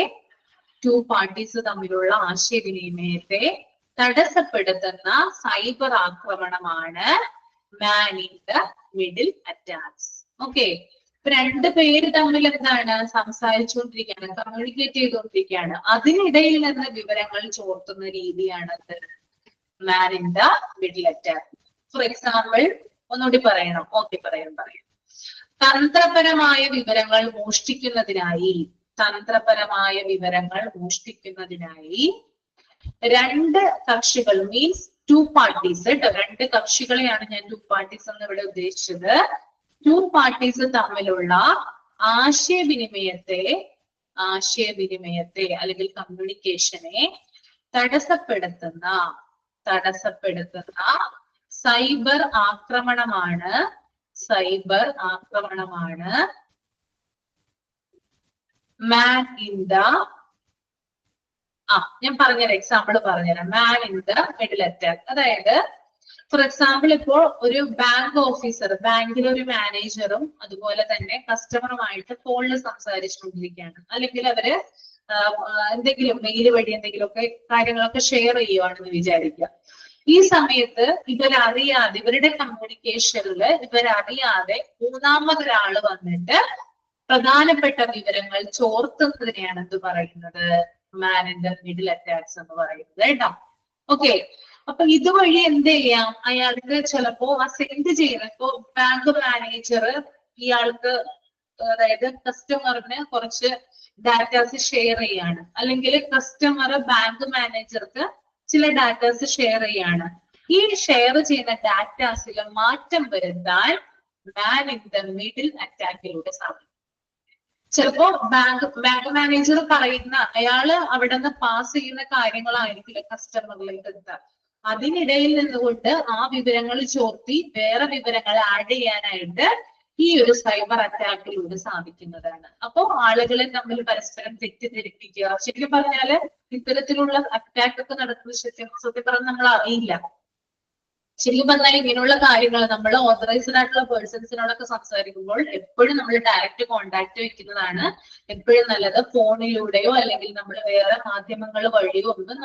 തടസ്സപ്പെടുത്തുന്ന cyber ആക്രമണമാണ് man in the middle attacks. Okay, രണ്ട് പേര് തമ്മിൽ എന്താണ് സംസാരിച്ചുകൊണ്ടിരിക്കുകയാണ്, കമ്മ്യൂണിക്കേറ്റ് ചെയ്തുകൊണ്ടിരിക്കുകയാണ്, അതിനിടയിൽ നിന്ന് വിവരങ്ങൾ ചോർത്തുന്ന രീതിയാണ് man in the middle attack. For example ഒന്നുകൂടി പറയണം. ഓക്കെ, പറയാം. തന്ത്രപരമായ വിവരങ്ങൾ മോഷ്ടിക്കുന്നതിനായി രണ്ട് കക്ഷികൾ, മീൻസ് ടു പാർട്ടീസ് കേട്ടോ, രണ്ട് കക്ഷികളെയാണ് ഞാൻ ടു പാർട്ടീസ് എന്ന് ഇവിടെ ഉദ്ദേശിച്ചത്. ടു പാർട്ടീസ് തമ്മിലുള്ള ആശയവിനിമയത്തെ അല്ലെങ്കിൽ കമ്മ്യൂണിക്കേഷനെ തടസ്സപ്പെടുത്തുന്ന സൈബർ ആക്രമണമാണ് മാൻ ഇൻ ദ ഞാൻ പറഞ്ഞൊരു എക്സാമ്പിൾ പറഞ്ഞുതരാം. Man in the middle attack. അതായത് ഫോർ എക്സാമ്പിൾ ഇപ്പോൾ ഒരു ബാങ്ക് ഓഫീസർ, ബാങ്കിലെ ഒരു മാനേജറും അതുപോലെ തന്നെ കസ്റ്റമറുമായിട്ട് ഫോണിൽ സംസാരിച്ചുകൊണ്ടിരിക്കുകയാണ്, അല്ലെങ്കിൽ അവര് എന്തെങ്കിലും മെയിൽ വഴി എന്തെങ്കിലുമൊക്കെ കാര്യങ്ങളൊക്കെ ഷെയർ ചെയ്യുവാണെന്ന് വിചാരിക്കുക. ഈ സമയത്ത് ഇവരുടെ കമ്മ്യൂണിക്കേഷനിൽ ഇവരറിയാതെ മൂന്നാമതൊരാള് വന്നിട്ട് പ്രധാനപ്പെട്ട വിവരങ്ങൾ ചോർത്തുന്നതിനെയാണ് എന്ത് പറയുന്നത്, man in the middle attacks എന്ന് പറയുന്നത് കേട്ടോ. ഓക്കെ, അപ്പൊ ഇതുവഴി എന്ത് ചെയ്യാം, അയാൾക്ക് ചിലപ്പോ ആ സെൻഡ് ചെയ്യുന്ന, ഇപ്പോ ബാങ്ക് മാനേജർ ഇയാൾക്ക്, അതായത് കസ്റ്റമറിന് കുറച്ച് ഡാറ്റാസ് ഷെയർ ചെയ്യാണ്, അല്ലെങ്കിൽ കസ്റ്റമർ ബാങ്ക് മാനേജർക്ക് ചില ഡാറ്റാസ് ഷെയർ ചെയ്യാണ്. ഈ ഷെയർ ചെയ്യുന്ന ഡാറ്റാസിൽ മാറ്റം വരുത്താൻ മാൻ ഇൻ ദ മിഡിൽ അറ്റാക്കിലൂടെ സാധിക്കും. ചിലപ്പോ ബാങ്ക് മാനേജർ പറയുന്ന, അയാള് അവിടെ നിന്ന് പാസ് ചെയ്യുന്ന കാര്യങ്ങളായിരിക്കില്ല കസ്റ്റമറിലേക്ക് എത്തുക. അതിനിടയിൽ നിന്നുകൊണ്ട് ആ വിവരങ്ങൾ ചോർത്തി വേറെ വിവരങ്ങൾ ആഡ് ചെയ്യാനായിട്ട് ഈ ഒരു സൈബർ അറ്റാക്കിലൂടെ സാധിക്കുന്നതാണ്. അപ്പോ ആളുകളെ തമ്മിൽ പരസ്പരം തെറ്റിദ്ധരിപ്പിക്കുക. ശരിക്കും പറഞ്ഞാല് ഇത്തരത്തിലുള്ള അറ്റാക്ക് ഒക്കെ നടക്കുന്ന സത്യം പറഞ്ഞാൽ നമ്മൾ അറിയില്ല. ശരിക്കും പറഞ്ഞാൽ ഇങ്ങനെയുള്ള കാര്യങ്ങൾ നമ്മൾ ഓതറൈസ്ഡ് ആയിട്ടുള്ള പേഴ്സൺസിനോടൊക്കെ സംസാരിക്കുമ്പോൾ എപ്പോഴും നമ്മൾ ഡയറക്റ്റ് കോണ്ടാക്ട് വെക്കുന്നതാണ് എപ്പോഴും നല്ലത്. ഫോണിലൂടെയോ അല്ലെങ്കിൽ നമ്മൾ വേറെ മാധ്യമങ്ങൾ വഴിയോ ഒന്നും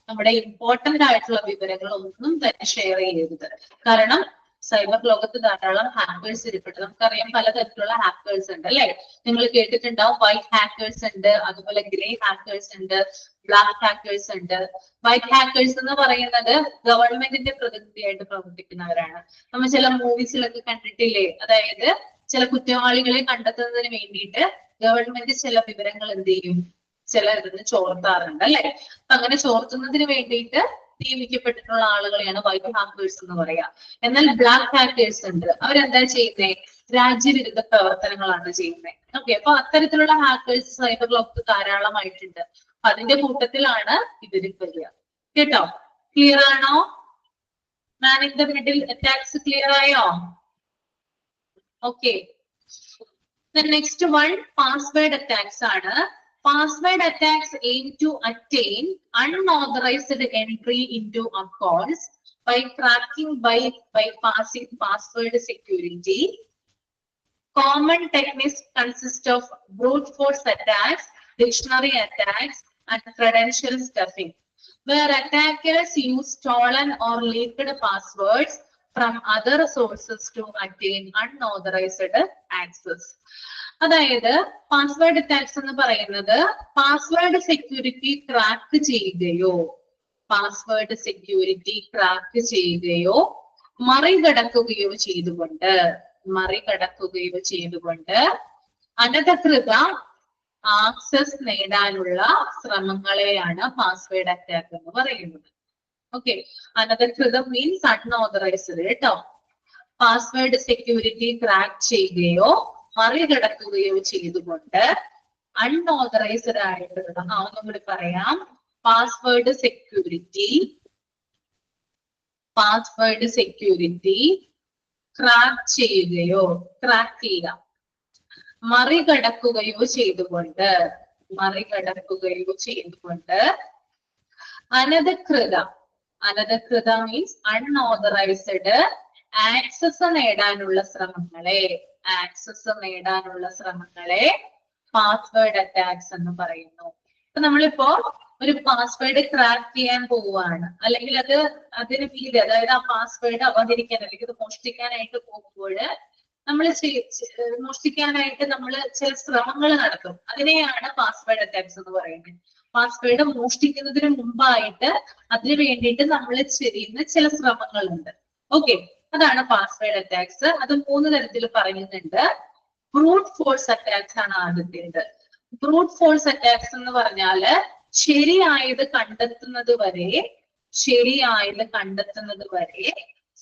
നമ്മുടെ ഇമ്പോർട്ടന്റ് ആയിട്ടുള്ള വിവരങ്ങൾ ഒന്നും തന്നെ ഷെയർ ചെയ്യരുത്. കാരണം സൈബർ ലോകത്ത് ധാരാളം ഹാക്കേഴ്സ് ഇരിപ്പുണ്ട്. നമുക്കറിയാം പലതരത്തിലുള്ള ഹാക്കേഴ്സ് ഉണ്ട് അല്ലെ. നിങ്ങൾ കേട്ടിട്ടുണ്ടാവും വൈറ്റ് ഹാക്കേഴ്സ് ഉണ്ട്, അതുപോലെ ഗ്രേ ഹാക്കേഴ്സ് ഉണ്ട്, ബ്ലാക്ക് ഹാക്കേഴ്സ് ഉണ്ട്. വൈറ്റ് ഹാക്കേഴ്സ് എന്ന് പറയുന്നത് ഗവൺമെന്റിന്റെ പ്രതിനിധിയായിട്ട് പ്രവർത്തിക്കുന്നവരാണ്. നമ്മൾ ചില മൂവീസിലൊക്കെ കണ്ടിട്ടില്ലേ, അതായത് ചില കുറ്റവാളികളെ കണ്ടെത്തുന്നതിന് വേണ്ടിയിട്ട് ഗവൺമെന്റ് ചില വിവരങ്ങൾ എന്ത് ചെയ്യും, ചില ഇതിന് ചോർത്താറുണ്ട് അല്ലെ. അപ്പൊ അങ്ങനെ ചോർത്തുന്നതിന് വേണ്ടിയിട്ട് നിയമിക്കപ്പെട്ടിട്ടുള്ള ആളുകളെയാണ് വൈറ്റ് ഹാക്കേഴ്സ് എന്ന് പറയാ. എന്നാൽ ബ്ലാക്ക് ഹാക്കേഴ്സ് ഉണ്ട്, അവരെന്താ ചെയ്യുന്നത്, രാജ്യവിരുദ്ധ പ്രവർത്തനങ്ങളാണ് ചെയ്യുന്നത്. ഓക്കെ, അപ്പൊ അത്തരത്തിലുള്ള ഹാക്കേഴ്സ് സൈബർ ലോകത്ത് ധാരാളമായിട്ടുണ്ട്. അതിന്റെ കൂട്ടത്തിലാണ് ഇതിൽ വരിക. കേട്ടോ? ക്ലിയർ ആണോ? Man in the middle attacks clear ആയോ? Okay. The next one, password attacks ആണ്. Password attacks aim to attain unauthorized entry into accounts by cracking bypassing password security. Common techniques consist of brute force attacks, dictionary attacks, and credential stuffing, where attackers use stolen or leaked passwords from other sources to attain unauthorized access. അതായത് password attacks എന്ന് പറയുന്നത് password security crack ചെയ്യുകയോ മറികടക്കുകയോ ചെയ്തുകൊണ്ട് അനധികൃത access നേടാനുള്ള ശ്രമങ്ങളെയാണ് password attack എന്ന് പറയുന്നത്. Okay, അനധികൃതം means unauthorised കേട്ടോ. പാസ്വേഡ് സെക്യൂരിറ്റി ക്രാക്ക് ചെയ്യുകയോ മറികടക്കുകയോ ചെയ്തുകൊണ്ട് അൺഓതറൈസ്ഡ് ആയിട്ടുള്ള ഒന്നും കൂടി പറയാം, പാസ്വേഡ് സെക്യൂരിറ്റി ക്രാക്ക് ചെയ്യുക മറികടക്കുകയോ ചെയ്തുകൊണ്ട് അനധികൃത മീൻസ് അൺഓതറൈസ്ഡ് ആക്സസ് നേടാനുള്ള ശ്രമങ്ങളെ പാസ്വേഡ് അറ്റാക്സ് എന്ന് പറയുന്നു. ഇപ്പൊ നമ്മളിപ്പോ ഒരു പാസ്വേഡ് ക്രാക്ക് ചെയ്യാൻ പോവുകയാണ്, അല്ലെങ്കിൽ അതിന് മീതെ, അതായത് ആ പാസ്വേഡ് അപഹരിക്കാൻ അല്ലെങ്കിൽ ഇത് മോഷ്ടിക്കാനായിട്ട് പോകുമ്പോൾ നമ്മൾ ചില ശ്രമങ്ങൾ നടത്തും. അതിനെയാണ് പാസ്വേഡ് അറ്റാക്സ് എന്ന് പറയുന്നത്. പാസ്വേഡ് മോഷ്ടിക്കുന്നതിന് മുമ്പായിട്ട് അതിന് വേണ്ടിയിട്ട് നമ്മൾ ചെയ്യുന്ന ചില ശ്രമങ്ങളുണ്ട്. ഓക്കെ, അതാണ് പാസ്വേഡ് അറ്റാക്സ്. അത് 3 തരത്തിൽ പറയുന്നുണ്ട്. ബ്രൂട്ട് ഫോഴ്സ് അറ്റാക്സ് ആണ് ആദ്യത്തേത്. ബ്രൂട്ട് ഫോഴ്സ് അറ്റാക്സ് എന്ന് പറഞ്ഞാല് ശരിയായത് കണ്ടെത്തുന്നത് വരെ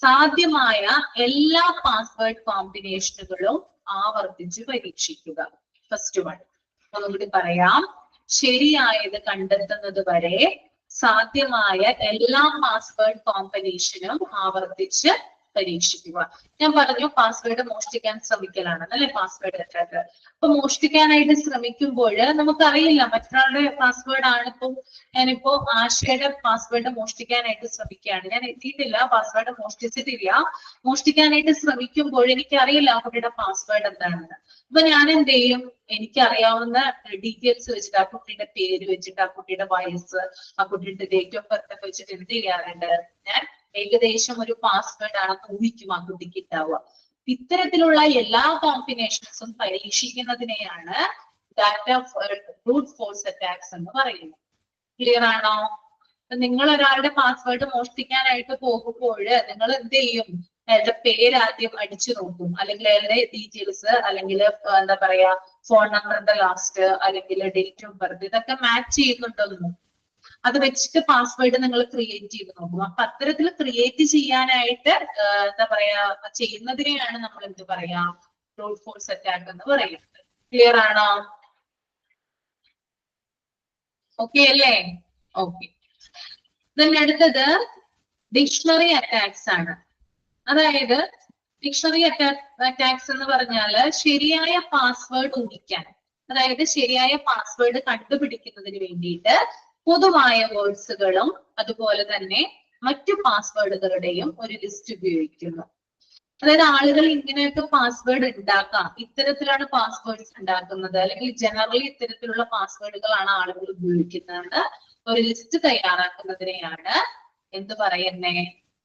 സാധ്യമായ എല്ലാ പാസ്വേഡ് കോമ്പിനേഷനുകളും ആവർത്തിച്ച് പരീക്ഷിക്കുക. ഫസ്റ്റ് വൺ ഒന്നുകൂടി പറയാം, ശരിയായത് കണ്ടെത്തുന്നത് വരെ സാധ്യമായ എല്ലാ പാസ്വേഡ് കോമ്പിനേഷനും ആവർത്തിച്ച് പരീക്ഷിക്കുക. ഞാൻ പറഞ്ഞു പാസ്വേഡ് മോഷ്ടിക്കാൻ ശ്രമിക്കലാണ് അല്ലെ പാസ്വേഡ് അറ്റാക്ക്. അപ്പൊ മോഷ്ടിക്കാനായിട്ട് ശ്രമിക്കുമ്പോൾ നമുക്കറിയില്ല മറ്റൊരാളുടെ പാസ്വേഡ് ആണ്. ഞാനിപ്പോ ആശയുടെ പാസ്വേഡ് മോഷ്ടിക്കാനായിട്ട് ശ്രമിക്കുകയാണ്. ഞാൻ എത്തിയിട്ടില്ല, പാസ്വേഡ് മോഷ്ടിച്ചിട്ടില്ല. മോഷ്ടിക്കാനായിട്ട് ശ്രമിക്കുമ്പോൾ എനിക്കറിയില്ല ആ കുട്ടിയുടെ പാസ്വേഡ് എന്താണെന്ന്. അപ്പൊ ഞാൻ എന്ത് ചെയ്യും, എനിക്കറിയാവുന്ന ഡീറ്റെയിൽസ് വെച്ചിട്ട്, ആ കുട്ടിയുടെ പേര് വെച്ചിട്ട്, ആ കുട്ടിയുടെ വയസ്സ്, ആ കുട്ടിയുടെ ഡേറ്റ് ഓഫ് ബർത്ത് ഒക്കെ വെച്ചിട്ട് എന്ത് ചെയ്യാറുണ്ട്, ഞാൻ ഏകദേശം ഒരു പാസ്വേഡ് ആണെന്ന് ഊഹിക്കും ആ കുട്ടിക്ക് ഉണ്ടാവുക. ഇത്തരത്തിലുള്ള എല്ലാ കോമ്പിനേഷൻസും പരീക്ഷിക്കുന്നതിനെയാണ് ബ്രൂട്ട് ഫോഴ്സ് അറ്റാക്സ് എന്ന് പറയുന്നത്. ക്ലിയർ ആണോ? നിങ്ങൾ ഒരാളുടെ പാസ്വേഡ് മോഷ്ടിക്കാനായിട്ട് പോകുമ്പോൾ നിങ്ങൾ എന്ത് ചെയ്യും, അയാളുടെ പേര് ആദ്യം അടിച്ചു നോക്കും, അല്ലെങ്കിൽ അയാളുടെ ഡീറ്റെയിൽസ്, അല്ലെങ്കിൽ എന്താ പറയാ ഫോൺ നമ്പറിന്റെ ലാസ്റ്റ്, അല്ലെങ്കിൽ ഡേറ്റ് ഓഫ് ബർത്ത്, ഇതൊക്കെ മാച്ച് ചെയ്യുന്നുണ്ടോ. അത് വെച്ചിട്ട് പാസ്വേഡ് നിങ്ങൾ ക്രിയേറ്റ് ചെയ്ത് നോക്കും. അപ്പൊ അത്തരത്തിൽ ക്രിയേറ്റ് ചെയ്യാനായിട്ട് എന്താ പറയാ ചെയ്യുന്നതിനെയാണ് നമ്മൾ എന്ത് പറയാ ബ്രൂട്ട് ഫോഴ്സ് അറ്റാക്ക് എന്ന് പറയുന്നത്. ക്ലിയർ ആണോ? ഓക്കെ അല്ലേ? ഓക്കെ. അടുത്തത് ഡിക്ഷണറി അറ്റാക്സ് ആണ്. അതായത് ഡിക്ഷണറി അറ്റാക്സ് എന്ന് പറഞ്ഞാൽ ശരിയായ പാസ്വേഡ് ഊഹിക്കാൻ, അതായത് ശരിയായ പാസ്വേഡ് കണ്ടുപിടിക്കുന്നതിന് വേണ്ടിയിട്ട് പൊതുവായ വേർഡ്സുകളും അതുപോലെ തന്നെ മറ്റു പാസ്വേഡുകളുടെയും ഒരു ലിസ്റ്റ് ഉപയോഗിക്കുന്നു. അതായത് ആളുകൾ ഇങ്ങനെയൊക്കെ പാസ്വേഡ് ഉണ്ടാക്കാം, ഇത്തരത്തിലാണ് പാസ്വേഡ്സ് ഉണ്ടാക്കുന്നത്, അല്ലെങ്കിൽ ജനറലി ഇത്തരത്തിലുള്ള പാസ്വേഡുകളാണ് ആളുകൾ ഉപയോഗിക്കുന്നത്. ഒരു ലിസ്റ്റ് തയ്യാറാക്കുന്നതിനെയാണ് എന്ത് പറയുന്നേ,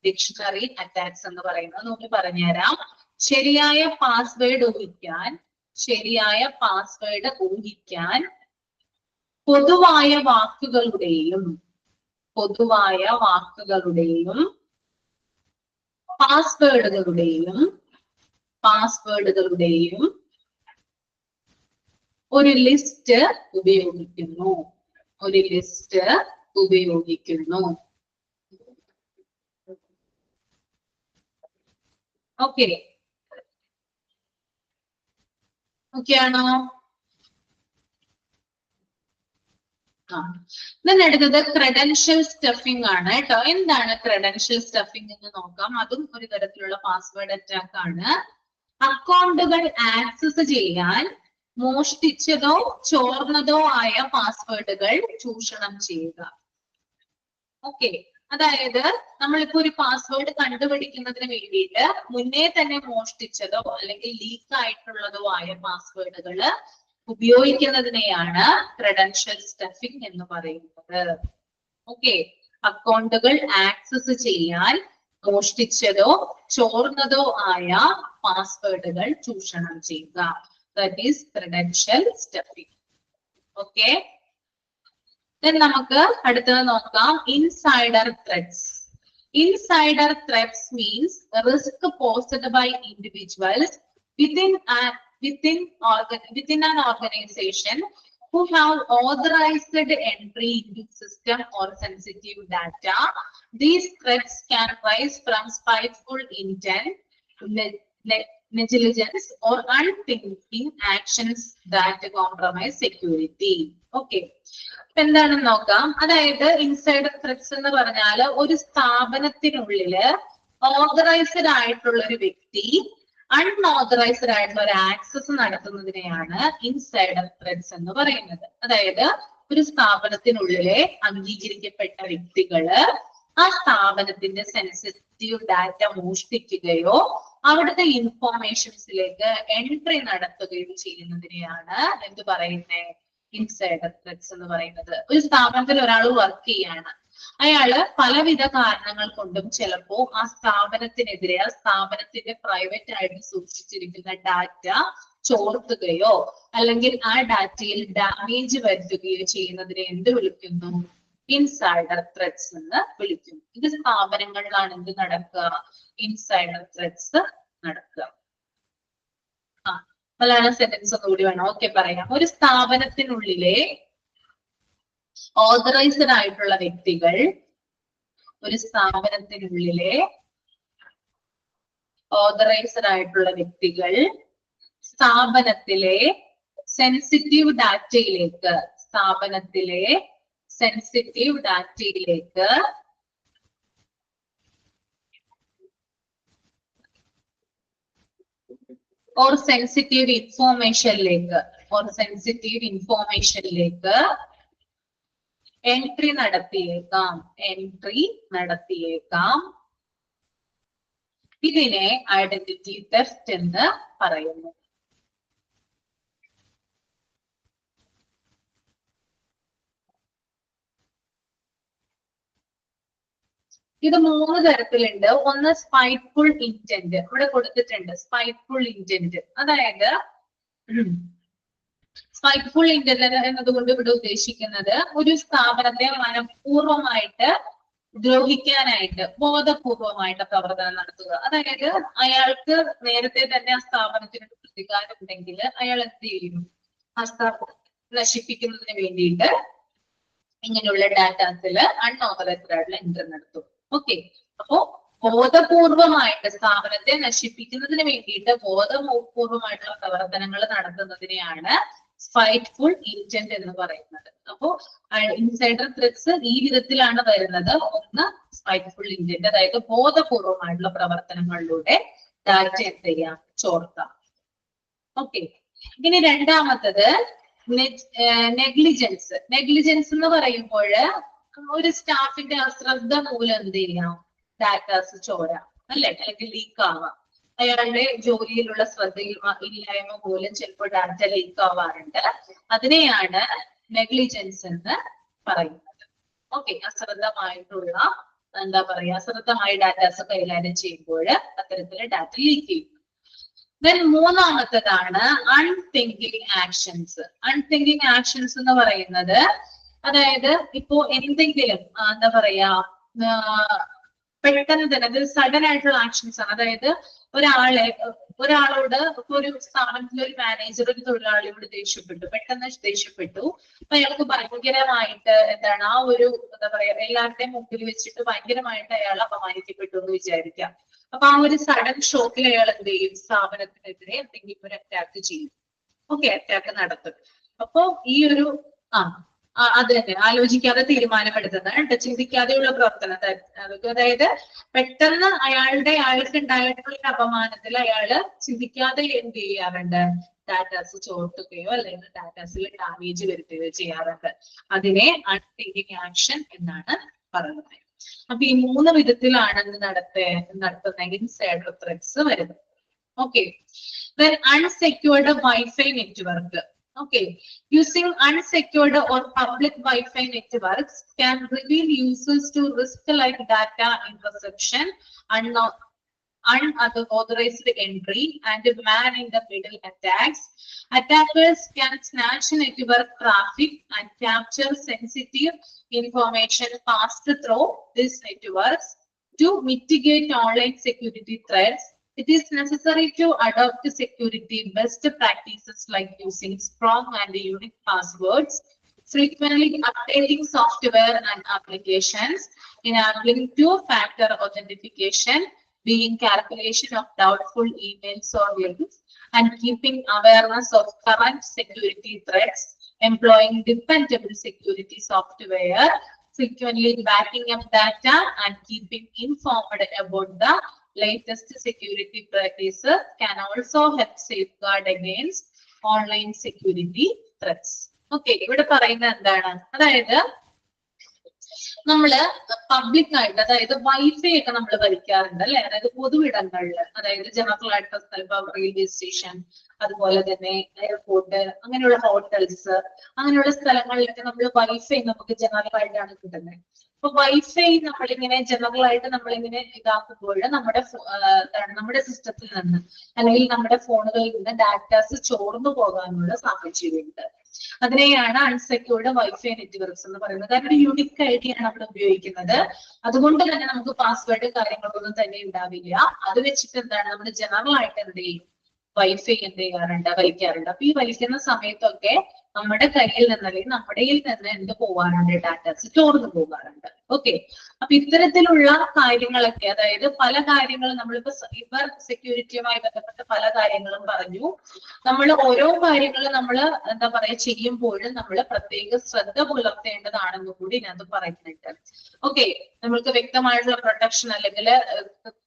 ഡിക്ഷണറി അറ്റാക്സ് എന്ന് പറയുന്നത്. നമുക്ക് പറഞ്ഞുതരാം. ശരിയായ പാസ്വേഡ് ഊഹിക്കാൻ പൊതുവായ വാക്കുകളുടെയും പാസ്വേഡുകളുടെയും ഒരു ലിസ്റ്റ് ഉപയോഗിക്കുന്നു. ഓക്കെ. ഓക്കെ ആണോ? അടുത്തത് ക്രെഡൻഷ്യൽ സ്റ്റഫിംഗ് ആണ് കേട്ടോ. എന്താണ് ക്രെഡൻഷ്യൽ സ്റ്റഫിംഗ് എന്ന് നോക്കാം. അതും ഒരു തരത്തിലുള്ള പാസ്വേഡ് അറ്റാക്ക് ആണ്. അക്കൗണ്ടുകൾ ആക്സസ് ചെയ്യാൻ മോഷ്ടിച്ചതോ ചോർന്നതോ ആയ പാസ്വേഡുകൾ ചൂഷണം ചെയ്യുക. ഓക്കെ, അതായത് നമ്മളിപ്പോ ഒരു പാസ്വേഡ് കണ്ടുപിടിക്കുന്നതിന് വേണ്ടിയിട്ട് മുന്നേ തന്നെ മോഷ്ടിച്ചതോ അല്ലെങ്കിൽ ലീക്ക് ആയിട്ടുള്ളതോ ആയ പാസ്വേഡുകൾ ഉപയോഗിക്കുന്നതിനെയാണ് ക്രെഡൻഷ്യൽ സ്റ്റഫിംഗ് എന്ന് പറയുന്നത്. ഓക്കെ, അക്കൗണ്ടുകൾ ആക്സസ് ചെയ്യാൻ മോഷ്ടിച്ചതോ ചോർന്നതോ ആയ പാസ്വേഡുകൾ ചൂഷണം ചെയ്യുക. That is credential stuffing. Okay, നമുക്ക് അടുത്തത് നോക്കാം. Insider threats. Insider threats means risk posed by individuals within an organization who have authorized entry into system or sensitive data. These threats can rise from spiteful intent, negligence, or unthinking actions that compromise security. Okay. എന്താണെന്ന് നോക്കാം. അതായത് insider threats എന്ന് പറഞ്ഞാൽ ഒരു സ്ഥാപനത്തിനുള്ളില് authorised ആയിട്ടുള്ള ഒരു വ്യക്തി unauthorised ആയിട്ടുള്ള ഒരു ആക്സസ് നടത്തുന്നതിനെയാണ് ഇൻസൈഡർ ത്രെറ്റ്സ് എന്ന് പറയുന്നത്. അതായത് ഒരു സ്ഥാപനത്തിനുള്ളിലെ അംഗീകരിക്കപ്പെട്ട വ്യക്തികള് ആ സ്ഥാപനത്തിന്റെ സെൻസിറ്റീവ് ഡാറ്റ മോഷ്ടിക്കുകയോ അവിടുത്തെ ഇൻഫോർമേഷൻസിലേക്ക് എൻട്രി നടത്തുകയോ ചെയ്യുന്നതിനെയാണ് എന്ത് പറയുന്നത്? ഇൻസൈഡർ ത്രെറ്റ്സ് എന്ന് പറയുന്നത്. ഒരു സ്ഥാപനത്തിൽ ഒരാൾ വർക്ക് ചെയ്യാണ്, അയാള് പലവിധ കാരണങ്ങൾ കൊണ്ടും ചിലപ്പോ ആ സ്ഥാപനത്തിനെതിരെ ആ സ്ഥാപനത്തിന്റെ പ്രൈവറ്റ് ആയിട്ട് സൂക്ഷിച്ചിരിക്കുന്ന ഡാറ്റ ചോർത്തുകയോ അല്ലെങ്കിൽ ആ ഡാറ്റയിൽ ഡാമേജ് വരുത്തുകയോ ചെയ്യുന്നതിനെ എന്ത് വിളിക്കുന്നു? ഇൻസൈഡർ ത്രെറ്റ്സ് എന്ന് വിളിക്കുന്നു. ഇത് സ്ഥാപനങ്ങളിലാണ് എന്ത് നടക്കുക? ഇൻസൈഡർ ത്രെറ്റ്സ് നടക്കുക. മലയാളം സെന്റൻസ് ഒന്നുകൂടി വേണം. ഓക്കെ, പറയാം. ഒരു സ്ഥാപനത്തിനുള്ളിലെ ഓതറൈസ്ഡ് ആയിട്ടുള്ള വ്യക്തികൾ സ്ഥാപനത്തിലെ സെൻസിറ്റീവ് ഡാറ്റയിലേക്ക് or sensitive informationലേക്ക് എൻട്രി നടത്തിയേക്കാം. ഇതിനെ ഐഡന്റിറ്റി തെഫ്റ്റ് എന്ന് പറയുന്നു. ഇത് 3 തരത്തിലുണ്ട്. ഒന്ന് സ്പൈറ്റ്ഫുൾ ഇന്റന്റ്, ഇവിടെ കൊടുത്തിട്ടുണ്ട് സ്പൈറ്റ്ഫുൾ ഇന്റന്റ്. അതായത് സ്പൈറ്റ്ഫുൾ ഇന്റന്റ് എന്നതുകൊണ്ട് ഇവിടെ ഉദ്ദേശിക്കുന്നത് ഒരു സ്ഥാപനത്തെ മനഃപൂർവ്വമായിട്ട് ദ്രോഹിക്കാനായിട്ട് ബോധപൂർവമായിട്ട് പ്രവർത്തനം നടത്തുക. അതായത് അയാൾക്ക് നേരത്തെ തന്നെ ആ സ്ഥാപനത്തിന് പ്രതികാരം ഉണ്ടെങ്കിൽ അയാൾ എന്ത് ചെയ്യും? ആ സ്ഥാപനം നശിപ്പിക്കുന്നതിന് വേണ്ടിയിട്ട് ഇങ്ങനെയുള്ള ഡാറ്റാസിൽ അൺഓതറൈസ്ഡ് ആയിട്ടുള്ള എൻട്രി നടത്തും. ഓക്കെ, അപ്പോ ബോധപൂർവമായിട്ട് സ്ഥാപനത്തെ നശിപ്പിക്കുന്നതിന് വേണ്ടിയിട്ട് ബോധപൂർവമായിട്ടുള്ള പ്രവർത്തനങ്ങൾ നടത്തുന്നതിനെയാണ് സ്പൈറ്റ്ഫുൾ ഇന്റന്റ് എന്ന് പറയുന്നത്. അപ്പോ ഇൻസൈഡർ ത്രെറ്റ്സ് ഈ വിധത്തിലാണ് വരുന്നത്. ഒന്ന് സ്പൈറ്റ്ഫുൾ ഇന്റന്റ്, അതായത് ബോധപൂർവമായിട്ടുള്ള പ്രവർത്തനങ്ങളിലൂടെ ഡാറ്റ എന്ത് ചെയ്യാം? ചോർത്താം. ഓക്കെ, ഇനി രണ്ടാമത്തത് നെഗ്ലിജൻസ് എന്ന് പറയുമ്പോൾ ഒരു സ്റ്റാഫിന്റെ അശ്രദ്ധ മൂലം എന്ത് ചെയ്യാം? ഡാറ്റാസ് ചോരാം, അല്ലെ? അല്ലെങ്കിൽ ലീക്ക് ആവാം. അയാളുടെ ജോലിയിലുള്ള ഇല്ലായ്മ മൂലം ചിലപ്പോൾ ഡാറ്റ ലീക്ക് ആവാറുണ്ട്. അതിനെയാണ് നെഗ്ലിജൻസ് എന്ന് പറയുന്നത്. ഓക്കെ, അശ്രദ്ധമായിട്ടുള്ള അശ്രദ്ധമായ ഡാറ്റാസ് കൈകാര്യം ചെയ്യുമ്പോൾ അത്തരത്തില് ഡാറ്റ ലീക്ക് ചെയ്യും. ദെൻ മൂന്നാമത്തേതാണ് അൺതിങ്കിങ് ആക്ഷൻസ്. അൺതിങ്കിങ് ആക്ഷൻസ് എന്ന് പറയുന്നത് അതായത് ഇപ്പോ എന്തെങ്കിലും പെട്ടെന്ന് തന്നെ സഡൻ ആയിട്ടുള്ള ആക്ഷൻസ് ആണ്. അതായത് ഒരാളോട് ഇപ്പൊ ഒരു സ്ഥാപനത്തിലെ ഒരു മാനേജർ ഒരു തൊഴിലാളിയോട് പെട്ടെന്ന് ദേഷ്യപ്പെട്ടു. അപ്പൊ അയാൾക്ക് ഭയങ്കരമായിട്ട് ആ ഒരു എല്ലാവരുടെയും മുമ്പിൽ വെച്ചിട്ട് ഭയങ്കരമായിട്ട് അയാൾ അപമാനിക്കപ്പെട്ടു എന്ന് വിചാരിക്കാം. അപ്പൊ ആ ഒരു സഡൻ ഷോക്കിൽ അയാൾ എന്ത് ചെയ്യും? സ്ഥാപനത്തിനെതിരെ എന്തെങ്കിലും ഒരു അറ്റാക്ക് ചെയ്യും. ഓക്കെ, അറ്റാക്ക് നടത്തും. അപ്പോ ഈ ഒരു അത് തന്നെ ആലോചിക്കാതെ തീരുമാനമെടുത്തത്, ചിന്തിക്കാതെയുള്ള പ്രവർത്തനം. അതായത് പെട്ടെന്ന് അയാൾക്ക് ഉണ്ടായിട്ടുള്ള അപമാനത്തിൽ അയാള് ചിന്തിക്കാതെ എന്ത് ചെയ്യാറുണ്ട്, ഡാറ്റാസ് ചോർത്തുകയോ അല്ലെങ്കിൽ ഡാറ്റാസിൽ ഡാമേജ് വരുത്തുകയോ ചെയ്യാറുണ്ട്. അതിനെ അൺതിങ്കിങ് ആക്ഷൻ എന്നാണ് പറയുന്നത്. അപ്പൊ ഈ 3 വിധത്തിലാണ് നടത്തുന്ന ഇൻസൈഡർ ത്രെറ്റ്സ് വരുന്നത്. Okay, then unsecured Wi-Fi network. Okay, using unsecured or public Wi-Fi networks can reveal users to risk like data interception, unauthorized entry, and man-in-the-middle attacks. Attackers can snatch network traffic and capture sensitive information passed through these networks. To mitigate online security threats, it is necessary to adopt security best practices like using strong and unique passwords, frequently updating software and applications, enabling two-factor authentication, being calculation of doubtful emails or links, and keeping awareness of current security threats, employing dependable security software, frequently backing up data, and keeping informed about the latest security practices can also help safeguard against online security threats. Okay, ഇവിടെ പറയുന്നത് എന്താണ്, അതായത് നമ്മള് public ആയിട്ട്, അതായത് wifi ഒക്കെ നമ്മൾ വലിക്കാറുണ്ട് അല്ലെ, അതായത് പൊതുവിടങ്ങളിൽ, അതായത് ജനറൽ ആയിട്ടുള്ള സ്ഥലം, റെയിൽവേ സ്റ്റേഷൻ, അതുപോലെ തന്നെ എയർപോർട്ട്, അങ്ങനെയുള്ള ഹോട്ടൽസ്, അങ്ങനെയുള്ള സ്ഥലങ്ങളിലൊക്കെ നമ്മൾ വൈഫൈ നമുക്ക് ജനറൽ ആയിട്ടാണ് കിട്ടുന്നത്. അപ്പൊ വൈഫൈ നമ്മളിങ്ങനെ ജനറൽ ആയിട്ട് നമ്മളിങ്ങനെ ഇതാക്കുമ്പോൾ നമ്മുടെ സിസ്റ്റത്തിൽ നിന്ന് അല്ലെങ്കിൽ നമ്മുടെ ഫോണുകളിൽ നിന്ന് ഡാറ്റാസ് ചോർന്നു പോകാനുള്ള സാഹചര്യമുണ്ട്. അതിനെയാണ് അൺസെക്യൂർഡ് വൈഫൈ നെറ്റ്വർക്ക്സ് എന്ന് പറയുന്നത്. കാരണം യൂണിക് ഐഡിയാണ് നമ്മൾ ഉപയോഗിക്കുന്നത്. അതുകൊണ്ട് തന്നെ നമുക്ക് പാസ്വേഡ് കാര്യങ്ങളൊന്നും തന്നെ ഉണ്ടാവില്ല. അത് വെച്ചിട്ട് എന്താണ്, നമ്മൾ ജനറൽ ആയിട്ട് എന്ത് ചെയ്യും, വൈഫൈ എന്ത് ചെയ്യാറുണ്ട്, വലിക്കാറുണ്ട്. അപ്പൊ ഈ വലിക്കുന്ന സമയത്തൊക്കെ നമ്മുടെ കയ്യിൽ നിന്ന് അല്ലെങ്കിൽ നമ്മുടെ നിന്ന് എന്ത് പോകാറുണ്ട്, ഡാറ്റാസ് ചോർന്നു പോകാറുണ്ട്. ഓക്കെ, അപ്പൊ ഇത്തരത്തിലുള്ള കാര്യങ്ങളൊക്കെ, അതായത് പല കാര്യങ്ങളും നമ്മളിപ്പോ സൈബർ സെക്യൂരിറ്റിയുമായി ബന്ധപ്പെട്ട പല കാര്യങ്ങളും പറഞ്ഞു. നമ്മൾ ഓരോ കാര്യങ്ങളും നമ്മൾ എന്താ പറയാ ചെയ്യുമ്പോഴും നമ്മൾ പ്രത്യേക ശ്രദ്ധ പുലർത്തേണ്ടതാണെന്ന് കൂടി ഇതിനകത്ത് പറയുന്നുണ്ട്. ഓക്കെ, നമ്മൾക്ക് വ്യക്തമായിട്ടുള്ള പ്രൊട്ടക്ഷൻ അല്ലെങ്കിൽ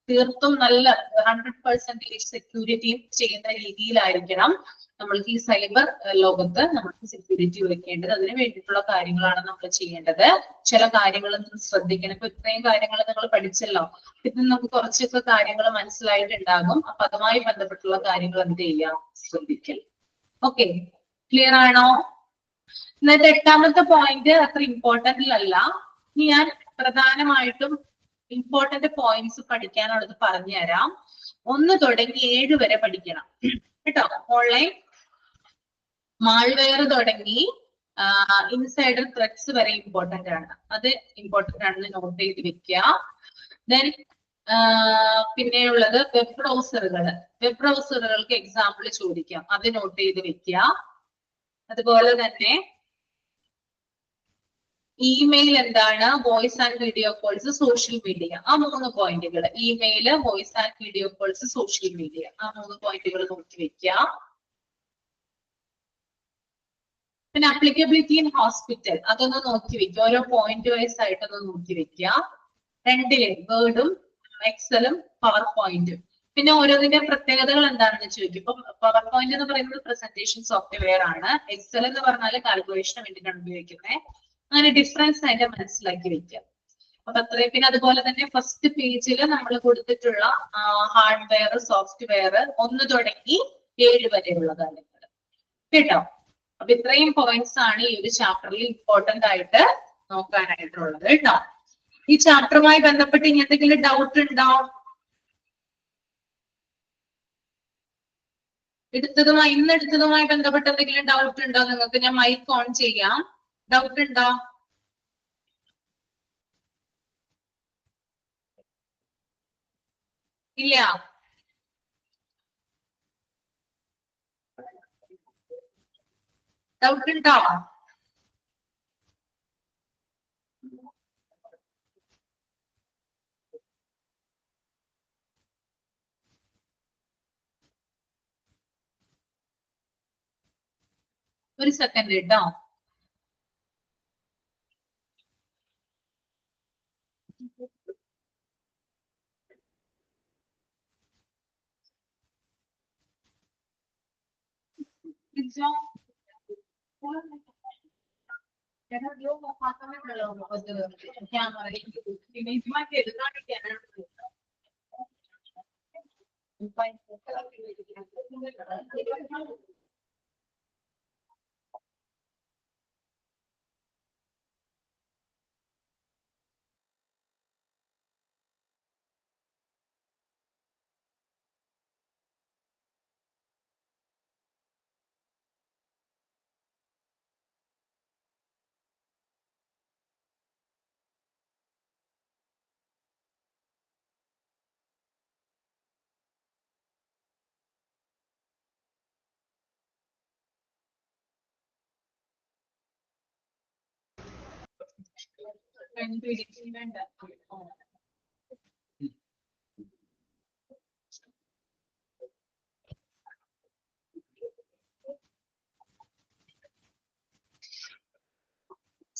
തീർത്തും നല്ല 100% സെക്യൂരിറ്റി ചെയ്യുന്ന രീതിയിലായിരിക്കണം നമ്മൾക്ക് ഈ സൈബർ ലോകത്ത് നമുക്ക് സെക്യൂരിറ്റി വെക്കേണ്ടത്. അതിന് വേണ്ടിയിട്ടുള്ള കാര്യങ്ങളാണ് നമ്മൾ ചെയ്യേണ്ടത്. ചില കാര്യങ്ങൾ ശ്രദ്ധിക്കണം. ഇപ്പൊ ഇത്രയും കാര്യങ്ങൾ നിങ്ങൾ പഠിച്ചല്ലോ, ഇതിന് നമുക്ക് കുറച്ചൊക്കെ കാര്യങ്ങൾ മനസ്സിലായിട്ടുണ്ടാകും. അപ്പൊ അതുമായി ബന്ധപ്പെട്ടുള്ള കാര്യങ്ങൾ എന്ത് ചെയ്യാം, ശ്രദ്ധിക്കൽ. ഓക്കെ, ക്ലിയർ ആണോ? എന്നിട്ട് 8ാമത്തെ പോയിന്റ് അത്ര ഇമ്പോർട്ടന്റ് അല്ല. ഇനി ഞാൻ പ്രധാനമായിട്ടും ഇമ്പോർട്ടന്റ് പോയിന്റ്സ് പഠിക്കാനുള്ളത് പറഞ്ഞുതരാം. 1 തുടങ്ങി 7 വരെ പഠിക്കണം കേട്ടോ. ഓൺലൈൻ മാൾവെയർ തുടങ്ങി ഇൻസൈഡർ ത്രെറ്റ്സ് വരെ ഇമ്പോർട്ടന്റ് ആണ്. അത് ഇമ്പോർട്ടന്റ് ആണെന്ന് നോട്ട് ചെയ്ത് വെക്കുക. ദെൻ പിന്നെയുള്ളത് വെബ് ബ്രൗസറുകൾക്ക് എക്സാമ്പിൾ ചോദിക്കാം, അത് നോട്ട് ചെയ്ത് വെക്കുക. അതുപോലെ തന്നെ ഇമെയിൽ എന്താണ്, voice and video calls, social media, ആ 3 പോയിന്റുകൾ. Email, voice and video calls, social media, ആ 3 പോയിന്റുകൾ നോക്കി വെക്കുക. പിന്നെ അപ്ലിക്കബിലിറ്റി ഇൻ ഹോസ്പിറ്റൽ, അതൊന്ന് നോക്കി വെക്കുക. ഓരോ പോയിന്റ് വൈസ് ആയിട്ടൊന്ന് നോക്കി വെക്കുക. 2 വേർഡും എക്സലും പവർ പോയിന്റും. പിന്നെ ഓരോന്നിന്റെ പ്രത്യേകതകൾ എന്താണെന്ന് ചോദിക്കും. ഇപ്പൊ പവർ പോയിന്റ് എന്ന് പറയുന്നത് പ്രസന്റേഷൻ സോഫ്റ്റ്വെയർ ആണ്. എക്സൽ എന്ന് പറഞ്ഞാൽ കാൽക്കുലേഷന് വേണ്ടിയിട്ടാണ് ഉപയോഗിക്കുന്നത്. അങ്ങനെ ഡിഫറൻസ് ആയിട്ട് മനസ്സിലാക്കി വെക്കുക. അപ്പൊ അത്രയും. പിന്നെ അതുപോലെ തന്നെ ഫസ്റ്റ് പേജിൽ നമ്മൾ കൊടുത്തിട്ടുള്ള ഹാർഡ്വെയർ, സോഫ്റ്റ്വെയർ 1 തുടങ്ങി 7 വരെയുള്ള കാര്യങ്ങൾ കേട്ടോ. അപ്പൊ ഇത്രയും പോയിന്റ്സ് ആണ് ഈ ഒരു ചാപ്റ്ററിൽ ഇമ്പോർട്ടന്റ് ആയിട്ട് നോക്കാനായിട്ടുള്ളത് കേട്ടോ. ഈ ചാപ്റ്ററുമായി ബന്ധപ്പെട്ട് ഇനി എന്തെങ്കിലും ഡൗട്ട് ഉണ്ടോ? ഇന്ന് എടുത്തതുമായി ബന്ധപ്പെട്ട് എന്തെങ്കിലും ഡൗട്ട് ഉണ്ടോ നിങ്ങൾക്ക്? ഞാൻ മൈക്ക് ഓൺ ചെയ്യാം. ഡൗട്ട് ഉണ്ടോ? ഇല്ല? ഡൗട്ട് ഉണ്ടോ? ഒരു സെക്കൻഡ് കേട്ടോ.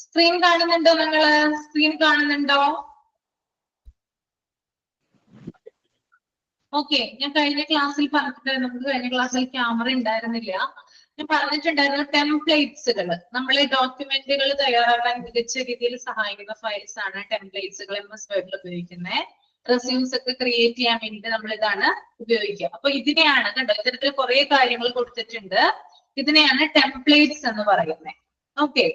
സ്ക്രീൻ കാണുന്നുണ്ടോ നിങ്ങള്? സ്ക്രീൻ കാണുന്നുണ്ടോ? ഓക്കെ, ഞാൻ കഴിഞ്ഞ ക്ലാസ്സിൽ പറഞ്ഞിട്ടുണ്ടായിരുന്നു, നമുക്ക് കഴിഞ്ഞ ക്ലാസ്സിൽ ക്യാമറ ഉണ്ടായിരുന്നില്ല. ഞാൻ പറഞ്ഞിട്ടുണ്ടായിരുന്നു ടെംപ്ലേറ്റ്സുകൾ. നമ്മളെ ഡോക്യുമെന്റുകൾ തയ്യാറാക്കാൻ മികച്ച രീതിയിൽ സഹായിക്കുന്ന ഫയൽസ് ആണ് ടെംപ്ലേറ്റ്സുകൾ MS Wordൽ ഉപയോഗിക്കുന്നത്. റെസ്യൂംസ് ഒക്കെ ക്രിയേറ്റ് ചെയ്യാൻ വേണ്ടിയിട്ട് നമ്മൾ ഇതാണ് ഉപയോഗിക്കുക. അപ്പൊ ഇതിനെയാണ് കണ്ടോ, ഇത്തരത്തിൽ കുറെ കാര്യങ്ങൾ കൊടുത്തിട്ടുണ്ട്. ഇതിനെയാണ് ടെംപ്ലേറ്റ്സ് എന്ന് പറയുന്നത്. ഓക്കെ,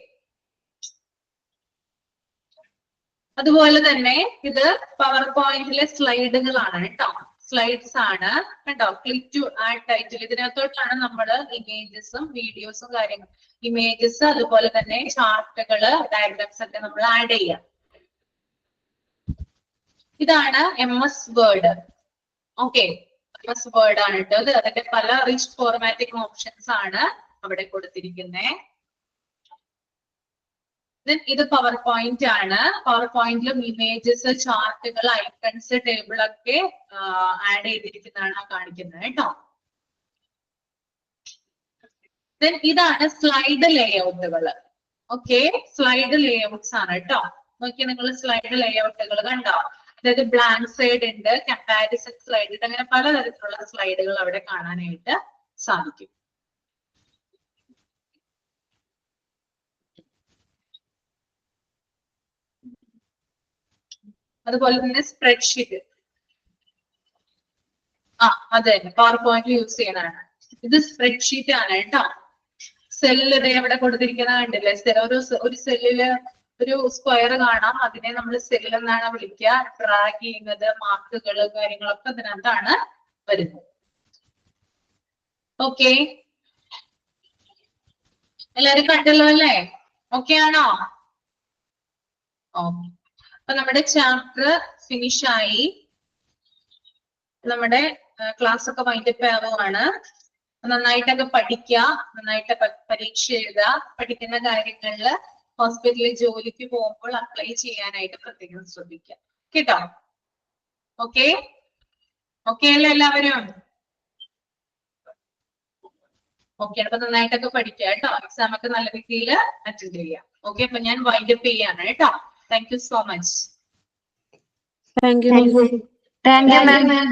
അതുപോലെ തന്നെ ഇത് പവർ പോയിന്റിലെ സ്ലൈഡുകളാണ് കേട്ടോ. സ്ലൈഡ്സ് ആണ് കേട്ടോ. ക്ലിക്ക് ടു ആഡ് ടൈറ്റിൽ, ഇതിനകത്തോട്ടാണ് നമ്മൾ ഇമേജസും വീഡിയോസും കാര്യങ്ങളും, ഇമേജസ് അതുപോലെ തന്നെ ചാർട്ടുകള് ഡയഗ്രാംസ് ഒക്കെ നമ്മൾ ആഡ് ചെയ്യാം. ഇതാണ് MS Word. Okay, MS Word ആണ് കേട്ടോ. അതിന്റെ പല റിച്ച് ഫോർമാറ്റിംഗ് ഓപ്ഷൻസ് ആണ് അവിടെ കൊടുത്തിരിക്കുന്നത്. ഇത് പവർ പോയിന്റ് ആണ്. പവർ പോയിന്റിലും ഇമേജസ്, ചാർട്ടുകൾ, ഐക്കൺസ്, ടേബിൾ ഒക്കെ ആഡ് ചെയ്തിരിക്കുന്നതാണ് കാണിക്കുന്നത് കേട്ടോ. ഇതാണ് സ്ലൈഡ് ലേഔട്ടുകൾ. ഓക്കെ, സ്ലൈഡ് ലേഔട്ട്സ് ആണ് കേട്ടോ. നോക്കി നിങ്ങൾ സ്ലൈഡ് ലേഔട്ടുകൾ കണ്ടോ. അതായത് ബ്ലാങ്ക് സൈഡ് ഉണ്ട്, കമ്പാരിസൺ സ്ലൈഡ് ഉണ്ട്, അങ്ങനെ പലതരത്തിലുള്ള സ്ലൈഡുകൾ അവിടെ കാണാനായിട്ട് സാധിക്കും. അതുപോലെ തന്നെ സ്പ്രെഡ്ഷീറ്റ്. അതെ, പവർ പോയിന്റ് യൂസ് ചെയ്യുന്നതാണ്. ഇത് സ്പ്രെഡ്ഷീറ്റ് ആണ് കേട്ടോ. സെല്ല് എവിടെ കൊടുത്തിരിക്കുന്ന കണ്ടില്ലേ? ഒരു സെല്ലില് ഒരു സ്ക്വയർ കാണാം, അതിനെ നമ്മൾ സെല്ല് എന്നാണ് വിളിക്കുക. ഡ്രാഗ് ചെയ്യുന്നത്, മാർക്കുകൾ, കാര്യങ്ങളൊക്കെ അതിനകത്താണ് വരുന്നത്. ഓക്കെ, എല്ലാരും കണ്ടല്ലോ അല്ലേ? ഓക്കെ ആണോ? ഓക്കെ, അപ്പൊ നമ്മുടെ ചാപ്റ്റർ ഫിനിഷ് ആയി. നമ്മുടെ ക്ലാസ് ഒക്കെ വൈൻഡപ്പ് ആവുകയാണ്. നന്നായിട്ടൊക്കെ പഠിക്കുക, നന്നായിട്ട് പരീക്ഷ എഴുതുക. പഠിക്കുന്ന കാര്യങ്ങളില് ഹോസ്പിറ്റലിൽ ജോലിക്ക് പോകുമ്പോൾ അപ്ലൈ ചെയ്യാനായിട്ട് പ്രത്യേകം ശ്രദ്ധിക്കുക കേട്ടോ. ഓക്കെ, ഓക്കെ അല്ലേ എല്ലാവരും? ഓക്കെ, അപ്പൊ നന്നായിട്ടൊക്കെ പഠിക്കുക കേട്ടോ. എക്സാം ഒക്കെ നല്ല രീതിയിൽ അറ്റൻഡ് ചെയ്യാം. ഓക്കെ, അപ്പൊ ഞാൻ വൈൻഡപ്പ് ചെയ്യാണ് കേട്ടോ. Thank you so much. Thank you, ma'am.